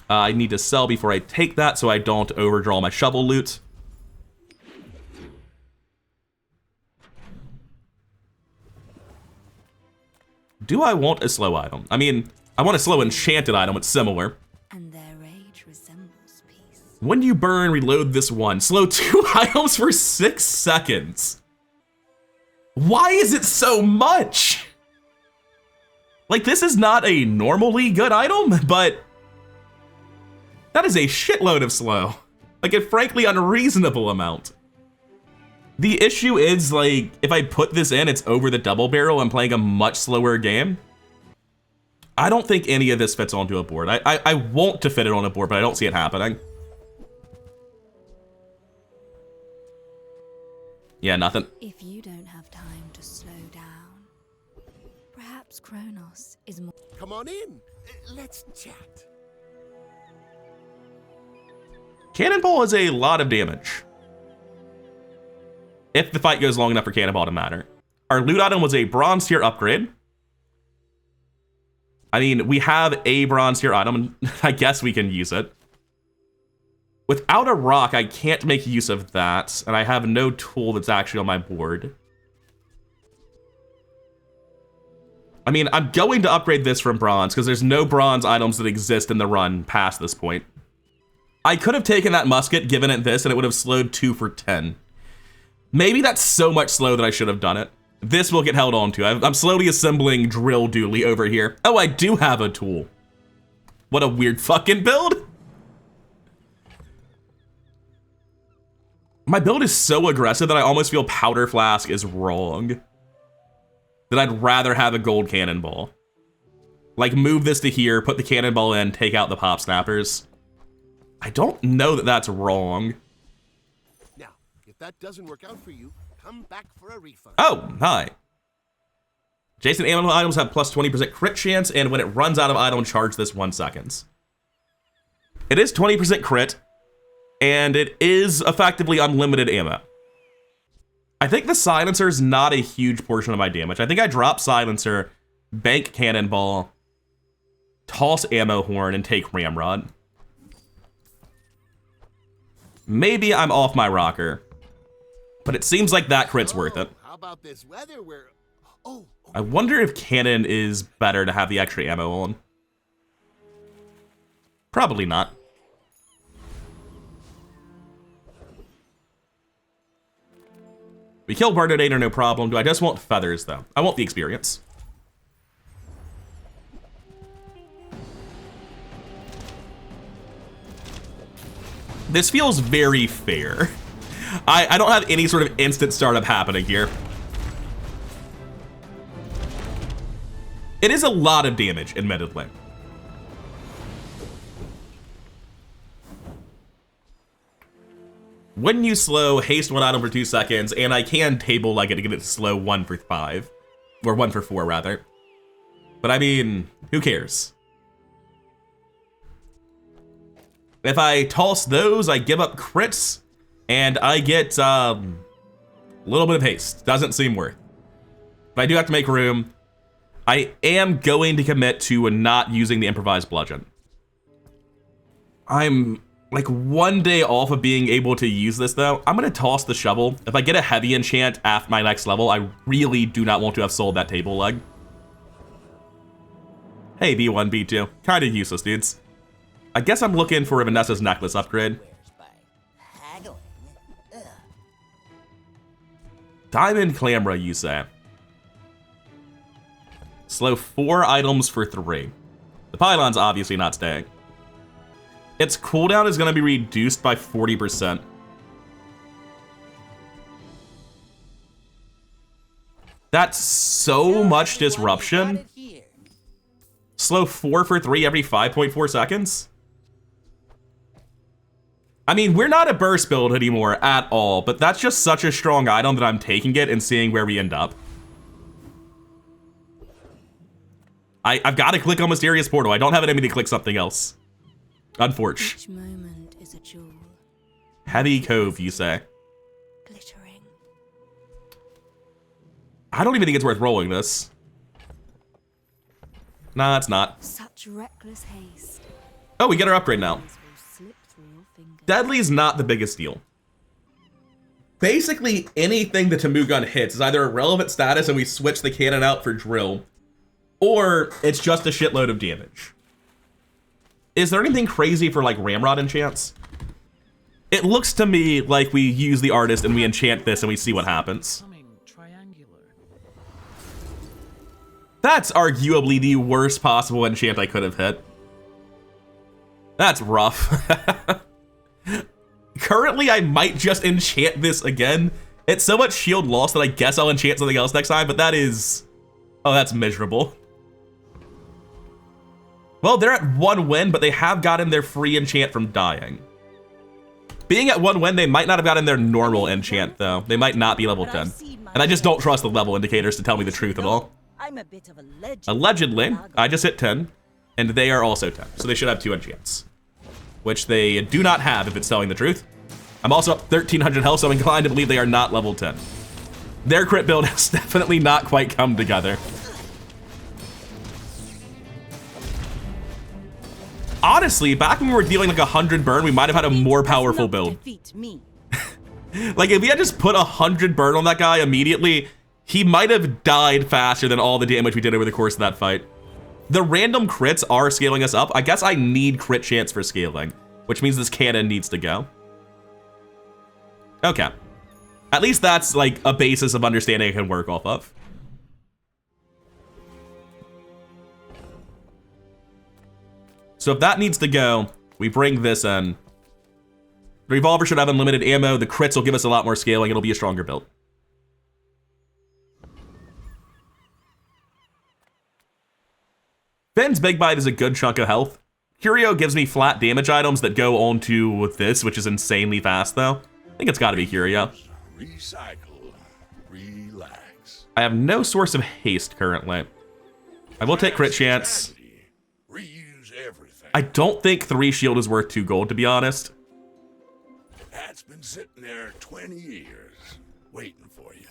I need to sell before I take that so I don't overdraw my shovel loot. Do I want a slow item? I mean, I want a slow enchanted item. It's similar. And their rage resembles peace. When you burn, reload this one. Slow 2 items for 6 seconds. Why is it so much? Like, this is not a normally good item, but that is a shitload of slow. Like, a frankly unreasonable amount. The issue is, like, if I put this in, it's over the double barrel. I'm playing a much slower game. I don't think any of this fits onto a board. I want to fit it on a board, but I don't see it happening. Yeah, nothing. If you don't have time to slow down, perhaps Kronos is more. Come on in. Let's chat. Cannonball is a lot of damage. If the fight goes long enough for Cannonball to matter. Our loot item was a bronze tier upgrade. I mean, we have a bronze tier item, and I guess we can use it. Without a rock, I can't make use of that, and I have no tool that's actually on my board. I mean, I'm going to upgrade this from bronze because there's no bronze items that exist in the run past this point. I could have taken that musket, given it this, and it would have slowed 2 for 10. Maybe that's so much slow that I should have done it. This will get held on to. I'm slowly assembling drill dually over here. Oh, I do have a tool. What a weird fucking build. My build is so aggressive that I almost feel powder flask is wrong. That I'd rather have a gold cannonball. Like, move this to here, put the cannonball in, take out the pop snappers. I don't know that that's wrong. Now, if that doesn't work out for you, come back for a refund. Oh, hi. Adjacent animal items have plus 20% crit chance, and when it runs out of item, charge this 1 second. It is 20% crit, and it is effectively unlimited ammo. I think the silencer is not a huge portion of my damage. I think I drop silencer, bank cannonball, toss ammo horn, and take ramrod. Maybe I'm off my rocker, but it seems like that crit's worth it. How about this weather where... I wonder if cannon is better to have the extra ammo on. Probably not. We kill Bernardator, no problem. Do I just want feathers, though? I want the experience. This feels very fair. I don't have any sort of instant startup happening here. It is a lot of damage, admittedly. When you slow, haste one item for 2 seconds, and I can table like it to get it to slow 1 for 5. Or 1 for 4, rather. But I mean, who cares? If I toss those, I give up crits, and I get a little bit of haste. Doesn't seem worth. But I do have to make room. I am going to commit to not using the improvised bludgeon. I'm like 1 day off of being able to use this, though. I'm gonna toss the shovel. If I get a heavy enchant at my next level, I really do not want to have sold that table leg. Hey, B1, B2. Kinda useless, dudes. I guess I'm looking for a Vanessa's necklace upgrade. Diamond Clamra, you say? Slow 4 items for 3. The pylon's obviously not staying. Its cooldown is going to be reduced by 40%. That's so much disruption. Slow 4 for 3 every 5.4 seconds. I mean, we're not a burst build anymore at all, but that's just such a strong item that I'm taking it and seeing where we end up. I've got to click on Mysterious Portal. I don't have it in me to click something else. Unfortunate. Each moment is a jewel. Heavy Cove, you say? Glittering. I don't even think it's worth rolling this. Nah, it's not. Such reckless haste. Oh, we get our upgrade now. These will slip through your fingers. Deadly's not the biggest deal. Basically, anything the Tamu gun hits is either a relevant status and we switch the cannon out for drill, or it's just a shitload of damage. Is there anything crazy for like Ramrod enchants? It looks to me like we use the artist and we enchant this and we see what happens. That's arguably the worst possible enchant I could have hit. That's rough. Currently, I might just enchant this again. It's so much shield loss that I guess I'll enchant something else next time, but that is... oh, that's miserable. Well, they're at 1 win, but they have gotten their free enchant from dying. Being at 1 win, they might not have gotten their normal enchant, though. They might not be level 10. And I just don't trust the level indicators to tell me the truth at all. I'm a bit of a legend. Allegedly, I just hit 10, and they are also 10, so they should have 2 enchants. Which they do not have, if it's telling the truth. I'm also up 1,300 health, so I'm inclined to believe they are not level 10. Their crit build has definitely not quite come together. Honestly, back when we were dealing like 100 burn, we might have had a more powerful build. Defeat me. Like, if we had just put 100 burn on that guy immediately, He might have died faster than all the damage we did over the course of that fight. The random crits are scaling us up. I guess I need crit chance for scaling, which means this cannon needs to go. Okay. At least that's like a basis of understanding I can work off of. So if that needs to go, we bring this in. The revolver should have unlimited ammo. The crits will give us a lot more scaling. It'll be a stronger build. Finn's Big Bite is a good chunk of health. Curio gives me flat damage items that go on to this, which is insanely fast though. I think it's gotta be Curio. Recycle. Relax. I have no source of haste currently. I will take crit chance. Reuse everything. I don't think 3 shield is worth 2 gold, to be honest. That's been sitting there 20 years, waiting for you.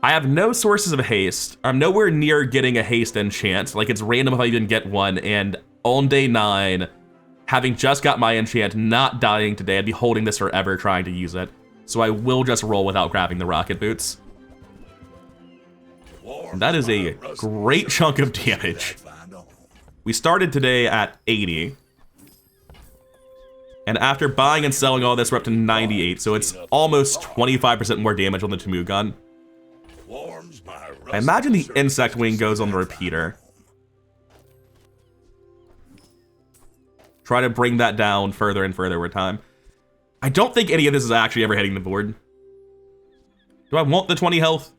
I have no sources of haste. I'm nowhere near getting a haste enchant. Like, it's random if I even get one, and on day 9, having just got my enchant, not dying today, I'd be holding this forever trying to use it. So I will just roll without grabbing the rocket boots. And that is a great chunk of damage. We started today at 80. And after buying and selling all this, we're up to 98, so it's almost 25% more damage on the Tamu gun. I imagine the insect wing goes on the repeater. Try to bring that down further and further over time. I don't think any of this is actually ever hitting the board. Do I want the 20 health?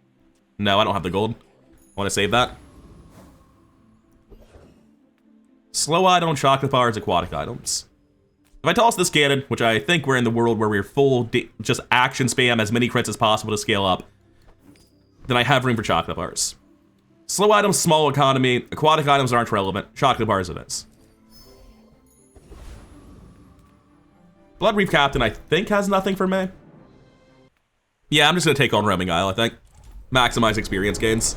No, I don't have the gold. Want to save that? Slow item, chocolate bars, aquatic items. If I toss this cannon, which I think we're in the world where we're full just action spam as many crits as possible to scale up, then I have room for chocolate bars. Slow items, small economy. Aquatic items aren't relevant. Chocolate bars it is. Blood Reef Captain, I think, has nothing for me. Yeah, I'm just going to take on Roaming Isle, I think. Maximize experience gains.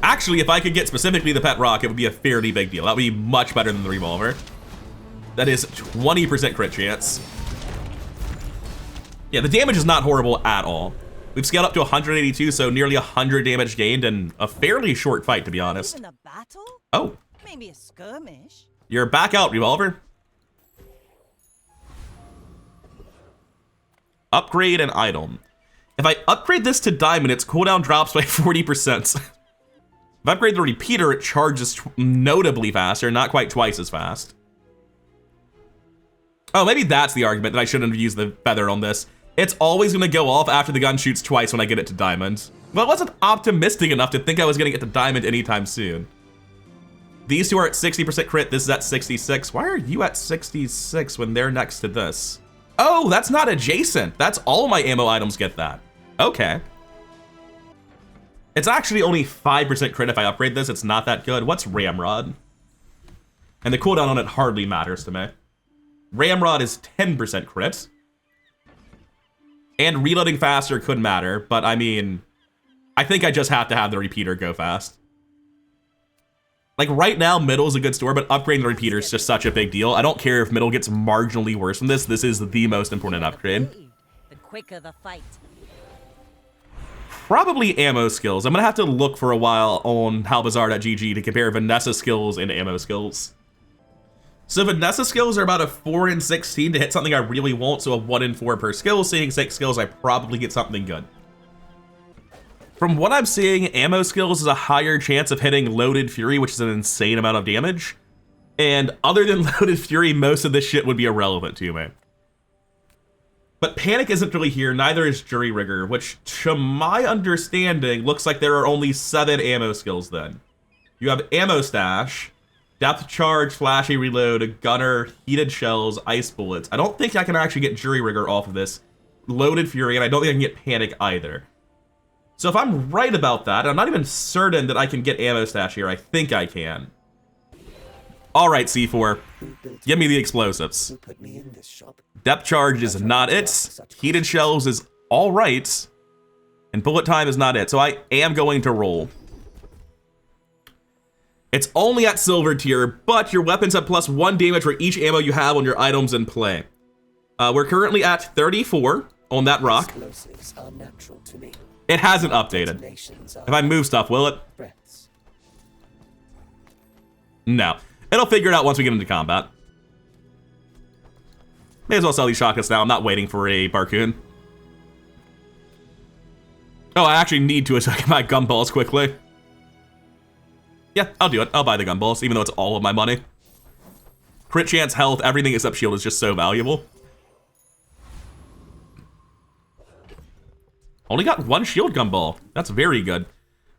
Actually, if I could get specifically the Pet Rock, it would be a fairly big deal. That would be much better than the Revolver. That is 20% crit chance. Yeah, the damage is not horrible at all. We've scaled up to 182, so nearly 100 damage gained in a fairly short fight, to be honest. Even a battle? Oh. Maybe a skirmish. You're back out, Revolver. Upgrade an item. If I upgrade this to Diamond, its cooldown drops by 40%. If I upgrade the Repeater, it charges notably faster, not quite twice as fast. Oh, maybe that's the argument that I shouldn't have used the feather on this. It's always going to go off after the gun shoots twice when I get it to Diamond. Well, I wasn't optimistic enough to think I was going to get to Diamond anytime soon. These two are at 60% crit, this is at 66. Why are you at 66 when they're next to this? Oh, that's not adjacent. That's all my ammo items get that. Okay. It's actually only 5% crit if I upgrade this. It's not that good. What's Ramrod? And the cooldown on it hardly matters to me. Ramrod is 10% crit. And reloading faster could matter, but I mean, I think I just have to have the Repeater go fast. Like right now, middle is a good store, but upgrading the Repeater is just such a big deal. I don't care if middle gets marginally worse than this. This is the most important upgrade. The quicker the fight. Probably ammo skills. I'm gonna have to look for a while on howbazaar.gg to compare Vanessa skills and ammo skills. So Vanessa skills are about a 4 in 16 to hit something I really want, so a 1 in 4 per skill. Seeing 6 skills, I probably get something good. From what I'm seeing, ammo skills is a higher chance of hitting Loaded Fury, which is an insane amount of damage. And other than Loaded Fury, most of this shit would be irrelevant to me. But Panic isn't really here, neither is Jury Rigger, which, to my understanding, looks like there are only 7 ammo skills then. You have Ammo Stash, Depth Charge, Flashy Reload, Gunner, Heated Shells, Ice Bullets. I don't think I can actually get Jury Rigger off of this. Loaded Fury, and I don't think I can get Panic either. So if I'm right about that, I'm not even certain that I can get Ammo Stash here. I think I can. Alright, C4. Give me the explosives. Depth Charge is not it. Heated Shells is alright. And Bullet Time is not it. So I am going to roll. It's only at silver tier, but your weapons have +1 damage for each ammo you have on your items in play. We're currently at 34 on that rock. Explosives are natural to me. It hasn't updated. Detonations are If I move stuff, will it? threats. No. It'll figure it out once we get into combat. May as well sell these shotguns now. I'm not waiting for a Barcoon. Oh, I actually need to attack my gumballs quickly. Yeah, I'll do it. I'll buy the gumballs, even though it's all of my money. Crit chance, health, everything except shield is just so valuable. Only got one shield gumball. That's very good.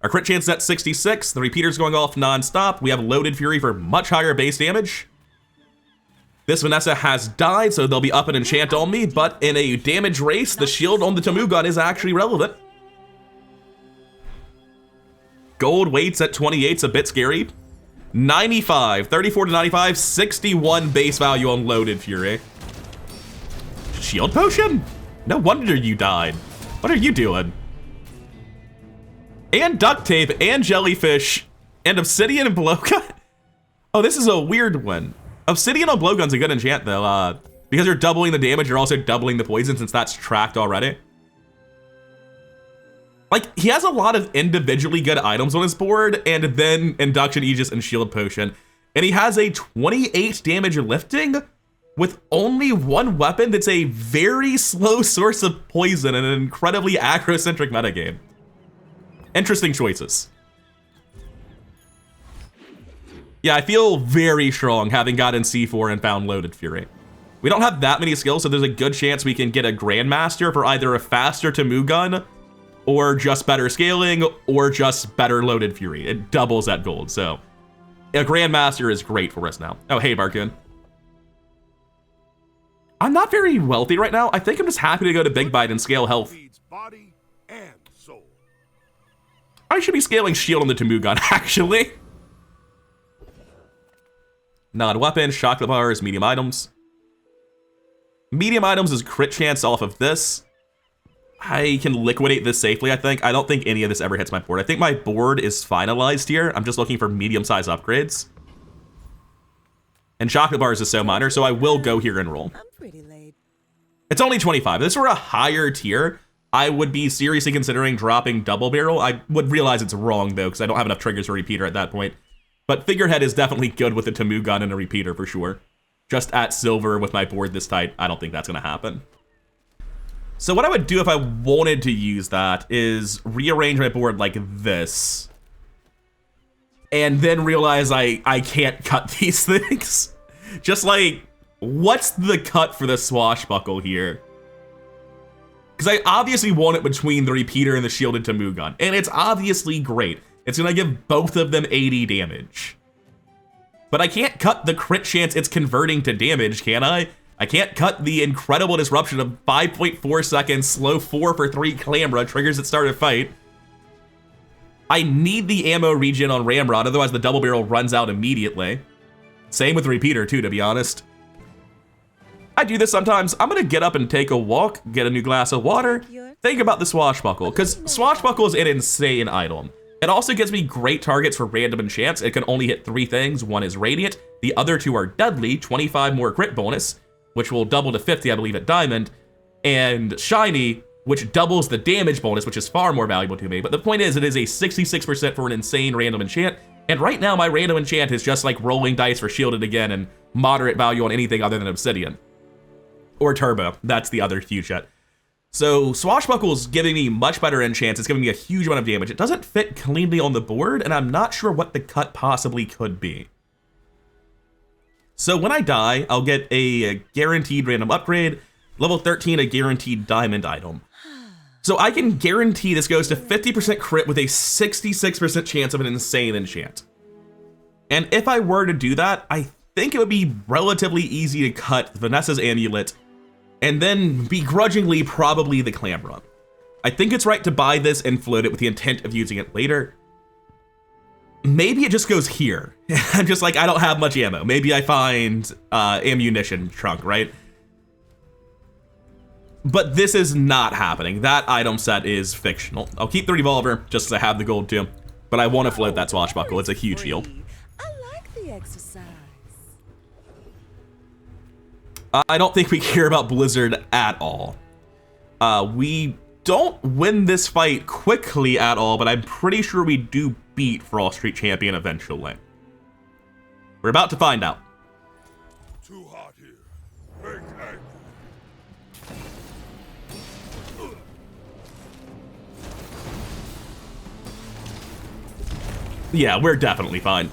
Our crit chance is at 66. The repeater's going off non-stop. We have loaded fury for much higher base damage. This Vanessa has died, so they'll be up an enchant on me, but in a damage race, the shield on the Tamu gun is actually relevant. Gold weights at 28's a bit scary. 95, 34 to 95, 61 base value on loaded fury. Shield potion? No wonder you died. What are you doing? And duct tape, and jellyfish, and obsidian and blowgun. Oh, this is a weird one. Obsidian on blowgun's a good enchant though. Because you're doubling the damage, you're also doubling the poison since that's tracked already. Like, he has a lot of individually good items on his board, and then Induction, Aegis, and Shield Potion. And he has a 28 damage lifting with only one weapon that's a very slow source of poison in an incredibly aggro-centric metagame. Interesting choices. Yeah, I feel very strong having gotten C4 and found Loaded Fury. We don't have that many skills, so there's a good chance we can get a Grandmaster for either a faster Tamu gun, or just better scaling, or just better Loaded Fury. It doubles that gold, so a Grandmaster is great for us now. Oh, hey, Barkun. I'm not very wealthy right now. I think I'm just happy to go to Big Bite and scale health. Body and soul. I should be scaling shield on the Tamu gun, actually. Non-weapon, chocolate bars, medium items. Medium items is crit chance off of this. I can liquidate this safely, I think. I don't think any of this ever hits my board. I think my board is finalized here. I'm just looking for medium-sized upgrades. And chocolate bars is so minor, so I will go here and roll. I'm pretty late. It's only 25. If this were a higher tier, I would be seriously considering dropping double barrel. I would realize it's wrong, though, because I don't have enough triggers for repeater at that point. But figurehead is definitely good with a Tamu gun and a repeater for sure. Just at silver with my board this tight, I don't think that's going to happen. So what I would do if I wanted to use that is rearrange my board like this. And then realize I can't cut these things. Just like, what's the cut for the swashbuckle here? Because I obviously want it between the repeater and the shielded Tamu gun. And it's obviously great. It's going to give both of them 80 damage. But I can't cut the crit chance it's converting to damage, can I? I can't cut the incredible disruption of 5.4 seconds, slow 4 for 3 Clamra, triggers that start a fight. I need the ammo regen on Ramrod, otherwise the double barrel runs out immediately. Same with the repeater too, to be honest. I do this sometimes. I'm gonna get up and take a walk, get a new glass of water, think about the swashbuckle, because swashbuckle is an insane item. It also gives me great targets for random enchants. It can only hit 3 things. One is radiant, the other 2 are deadly, 25 more crit bonus, which will double to 50, I believe, at diamond, and shiny, which doubles the damage bonus, which is far more valuable to me. But the point is, it is a 66% for an insane random enchant, and right now my random enchant is just like rolling dice for shielded again and moderate value on anything other than obsidian. Or turbo, that's the other huge hit. So swashbuckle is giving me much better enchants, it's giving me a huge amount of damage. It doesn't fit cleanly on the board, and I'm not sure what the cut possibly could be. So when I die, I'll get a guaranteed random upgrade, level 13, a guaranteed diamond item. So I can guarantee this goes to 50% crit with a 66% chance of an insane enchant. And if I were to do that, I think it would be relatively easy to cut Vanessa's amulet, and then begrudgingly probably the Clamra. I think it's right to buy this and float it with the intent of using it later. Maybe it just goes here. I'm just like, I don't have much ammo. Maybe I find ammunition trunk, right? But this is not happening. That item set is fictional. I'll keep the revolver just as I have the gold too. But I want to float that swashbuckle. It's a huge heal. I like the exercise. I don't think we care about Blizzard at all. We don't win this fight quickly at all, but I'm pretty sure we do beat Frost Street Champion eventually. We're about to find out. Too hot here. Make angry. Yeah, we're definitely fine.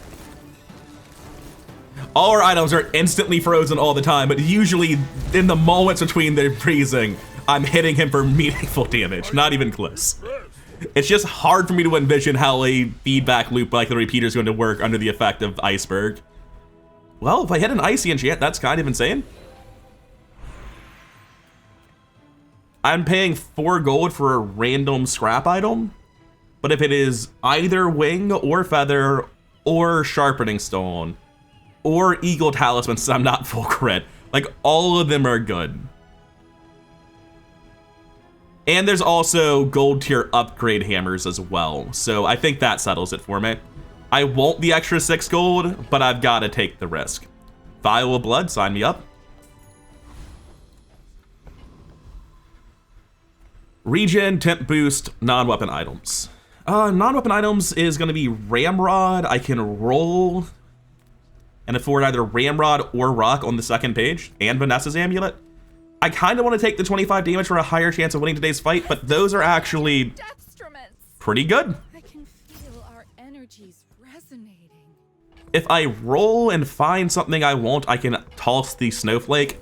All our items are instantly frozen all the time, but usually in the moments between their freezing, I'm hitting him for meaningful damage, not even close. It's just hard for me to envision how a feedback loop like the repeater is going to work under the effect of Iceberg. Well, if I hit an Icy enchant, that's kind of insane. I'm paying 4 gold for a random scrap item, but if it is either Wing or Feather or Sharpening Stone or Eagle Talisman, since I'm not full crit, like all of them are good. And there's also gold tier upgrade hammers as well, so I think that settles it for me. I won't the extra 6 gold, but I've got to take the risk. Vial of Blood, sign me up. Regen, temp boost, non-weapon items. Non-weapon items is going to be Ramrod. I can roll and afford either Ramrod or Rock on the second page, and Vanessa's Amulet. I kind of want to take the 25 damage for a higher chance of winning today's fight, but those are actually pretty good. I can feel our energies resonating. If I roll and find something I want, I can toss the Snowflake.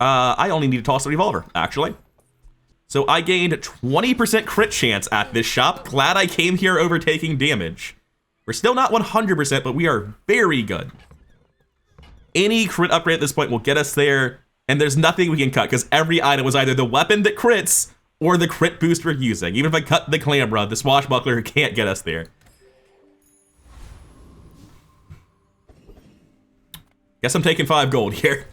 I only need to toss the Revolver, actually. So I gained 20% crit chance at this shop. Glad I came here over taking damage. We're still not 100%, but we are very good. Any crit upgrade at this point will get us there, and there's nothing we can cut because every item was either the weapon that crits or the crit boost we're using. Even if I cut the Clamra, the Swashbuckler can't get us there. Guess I'm taking 5 gold here.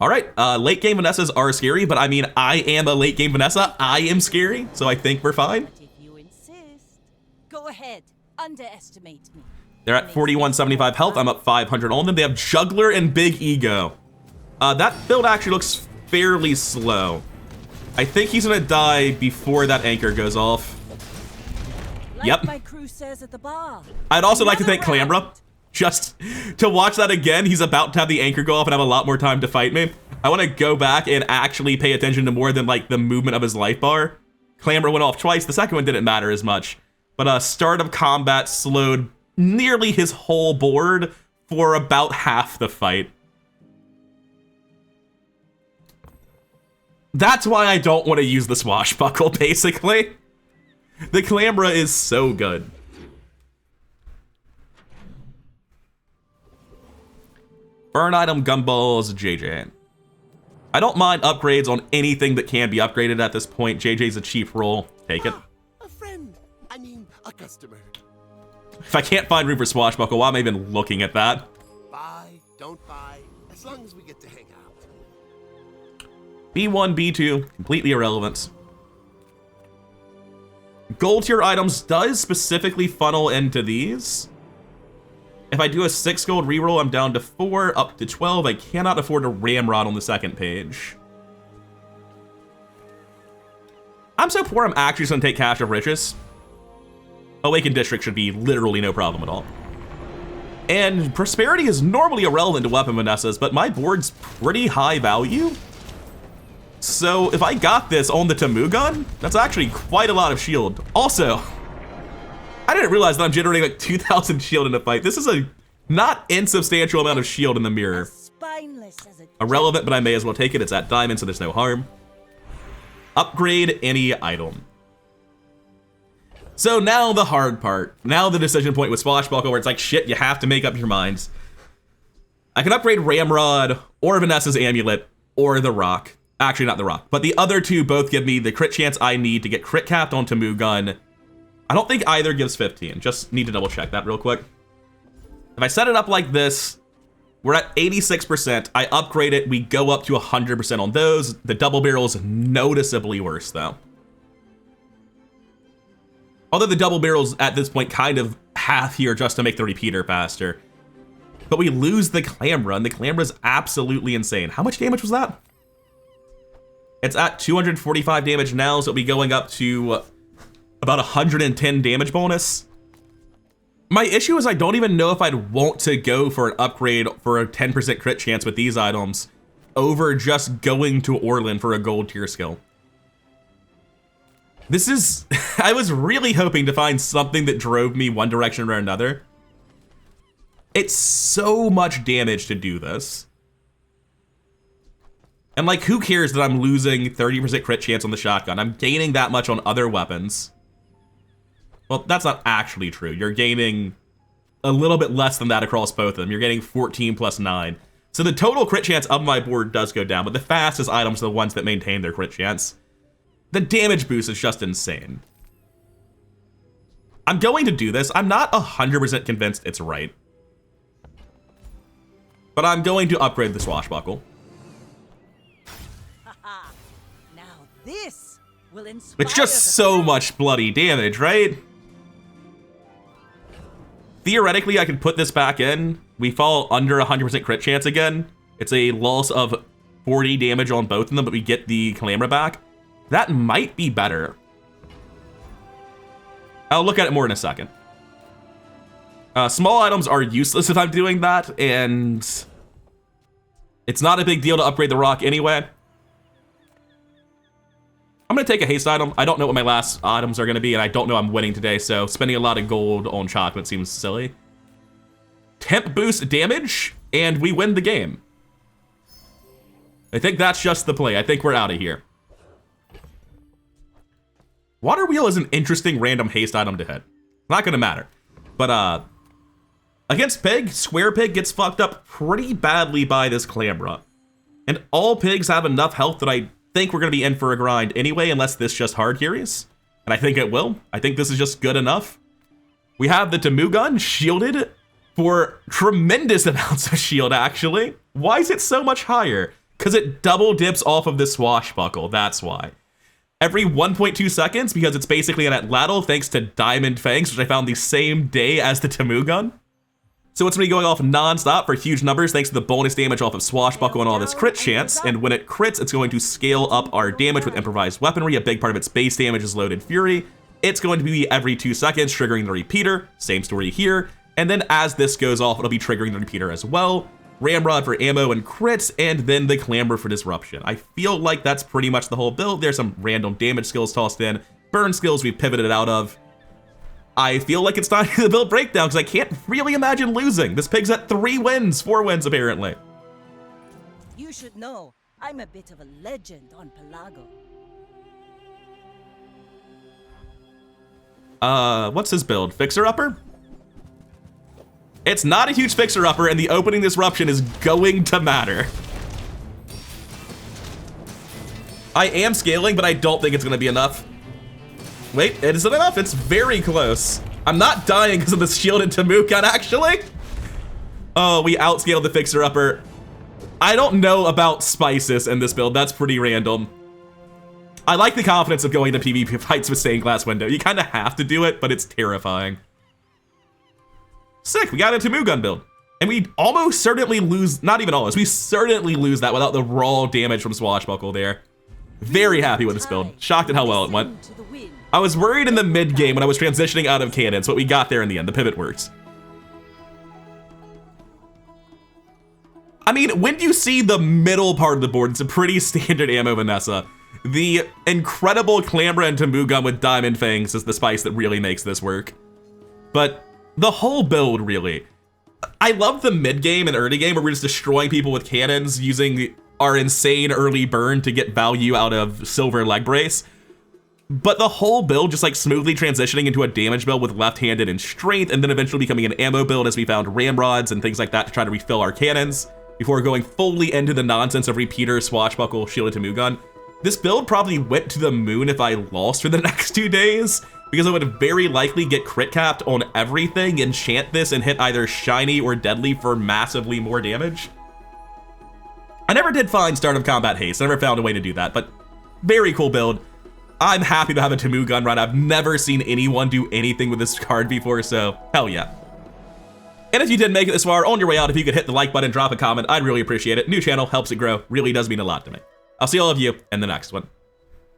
All right, late game Vanessas are scary, but I mean, I am a late game Vanessa. I am scary, so I think we're fine. But if you insist, go ahead, underestimate me. They're at 4175 health. I'm up 500 on them. They have Juggler and Big Ego. That build actually looks fairly slow. I think he's gonna die before that anchor goes off. Like Yep. my crew says at the bar. I'd also like to Another thank Clamra. round. Just to watch that again, he's about to have the anchor go off and have a lot more time to fight me. I want to go back and actually pay attention to more than like the movement of his life bar. Clamra went off twice. The second one didn't matter as much. But start of combat slowed nearly his whole board for about half the fight. That's why I don't want to use the Swashbuckle, basically. The Clamra is so good. Burn item, gumballs, JJ. I don't mind upgrades on anything that can be upgraded at this point. JJ's a cheap roll. Take it. A friend. I mean, a customer. If I can't find room for Swashbuckle, why am I even looking at that? Buy, don't buy, as long as we get to hang out. B1, B2, completely irrelevant. Gold tier items does specifically funnel into these. If I do a 6 gold reroll, I'm down to 4, up to 12. I cannot afford a Ramrod on the second page. I'm so poor, I'm actually just gonna take Cache of Riches. Awakened District should be literally no problem at all. And Prosperity is normally irrelevant to weapon Vanessas, but my board's pretty high value. So if I got this on the Tamu gun, that's actually quite a lot of shield. Also, I didn't realize that I'm generating like 2,000 shield in a fight. This is a not insubstantial amount of shield in the mirror. Spineless as a Irrelevant, but I may as well take it. It's at diamond, so there's no harm. Upgrade any item. So now the hard part. Now the decision point with Swashbuckle, where it's like, shit, you have to make up your minds. I can upgrade Ramrod, or Vanessa's Amulet, or the Rock. Actually, not the Rock, but the other two both give me the crit chance I need to get crit capped on Tamu gun. I don't think either gives 15. Just need to double check that real quick. If I set it up like this, we're at 86%. I upgrade it. We go up to 100% on those. The double barrel is noticeably worse, though. Although the double barrel's at this point kind of half here just to make the repeater faster. but we lose the Clamra, and the Clamra is absolutely insane. How much damage was that? It's at 245 damage now, so it'll be going up to about 110 damage bonus. My issue is I don't even know if I'd want to go for an upgrade for a 10% crit chance with these items over just going to Orlan for a gold tier skill. This is, I was really hoping to find something that drove me one direction or another. It's so much damage to do this. And like, who cares that I'm losing 30% crit chance on the shotgun? I'm gaining that much on other weapons. Well, that's not actually true. You're gaining a little bit less than that across both of them. You're getting 14 plus 9. So the total crit chance of my board does go down, but the fastest items are the ones that maintain their crit chance. The damage boost is just insane. I'm going to do this. I'm not 100% convinced it's right. But I'm going to upgrade the swashbuckle. Now this will inspire. It's just so much bloody damage, right? Theoretically, I can put this back in. We fall under 100% crit chance again. It's a loss of 40 damage on both of them, but we get the Clamra back. That might be better. I'll look at it more in a second. Small items are useless if I'm doing that, and it's not a big deal to upgrade the rock anyway. I'm gonna take a haste item. I don't know what my last items are gonna be, and I don't know I'm winning today, so spending a lot of gold on chocolate seems silly. Temp boost damage, and we win the game. I think that's just the play. I think we're out of here. Water Wheel is an interesting random haste item to hit. Not gonna matter. But against Pig, Square Pig gets fucked up pretty badly by this Clamra. And all pigs have enough health that I think we're gonna be in for a grind anyway, unless this just hard carries. And I think it will. I think this is just good enough. We have the Tamu gun shielded for tremendous amounts of shield, actually. Why is it so much higher? Because it double dips off of the swashbuckle, that's why. Every 1.2 seconds, because it's basically an Atlatl thanks to Diamond Fangs, which I found the same day as the Tamu gun. So it's going to be going off non-stop for huge numbers thanks to the bonus damage off of Swashbuckle and all this crit chance, and when it crits, it's going to scale up our damage with improvised weaponry. A big part of its base damage is Loaded Fury. It's going to be every 2 seconds, triggering the repeater. Same story here. And then as this goes off, it'll be triggering the repeater as well. Ramrod for ammo and crits, and then the Clamber for disruption. I feel like that's pretty much the whole build. There's some random damage skills tossed in. Burn skills we pivoted out of. I feel like it's time to the build breakdown because I can't really imagine losing. This pig's at 4 wins apparently. You should know, I'm a bit of a legend on Pelago. What's his build? Fixer-upper? It's not a huge fixer-upper, and the opening disruption is going to matter. I am scaling, but I don't think it's going to be enough. Wait, it isn't enough. It's very close. I'm not dying because of the shielded Tamu gun, actually. Oh, we outscaled the fixer-upper. I don't know about spices in this build. That's pretty random. I like the confidence of going to PvP fights with Stained Glass Window. You kind of have to do it, but it's terrifying. Sick, we got a Tamu gun build. And we almost certainly lose, not even almost, we certainly lose that without the raw damage from Swashbuckle there. Very happy with this build. Shocked at how well it went. I was worried in the mid game when I was transitioning out of cannons, but we got there in the end. The pivot works. I mean, when you see the middle part of the board, it's a pretty standard Aggro Vanessa. The incredible Clamra and Tamu gun with Diamond Fangs is the spice that really makes this work. But the whole build, really. I love the mid game and early game where we're just destroying people with cannons using our insane early burn to get value out of Silver Leg Brace. But the whole build just like smoothly transitioning into a damage build with left-handed and strength, and then eventually becoming an ammo build as we found ramrods and things like that to try to refill our cannons before going fully into the nonsense of repeater, swashbuckle, shielded Tamu gun. This build probably went to the moon if I lost for the next 2 days, because I would very likely get crit capped on everything, enchant this, and hit either shiny or deadly for massively more damage. I never did find Start of Combat Haste. I never found a way to do that, but very cool build. I'm happy to have a Tamu gun run. I've never seen anyone do anything with this card before, so hell yeah. And if you did make it this far, on your way out, if you could hit the like button, drop a comment, I'd really appreciate it. New channel helps it grow, really does mean a lot to me. I'll see all of you in the next one.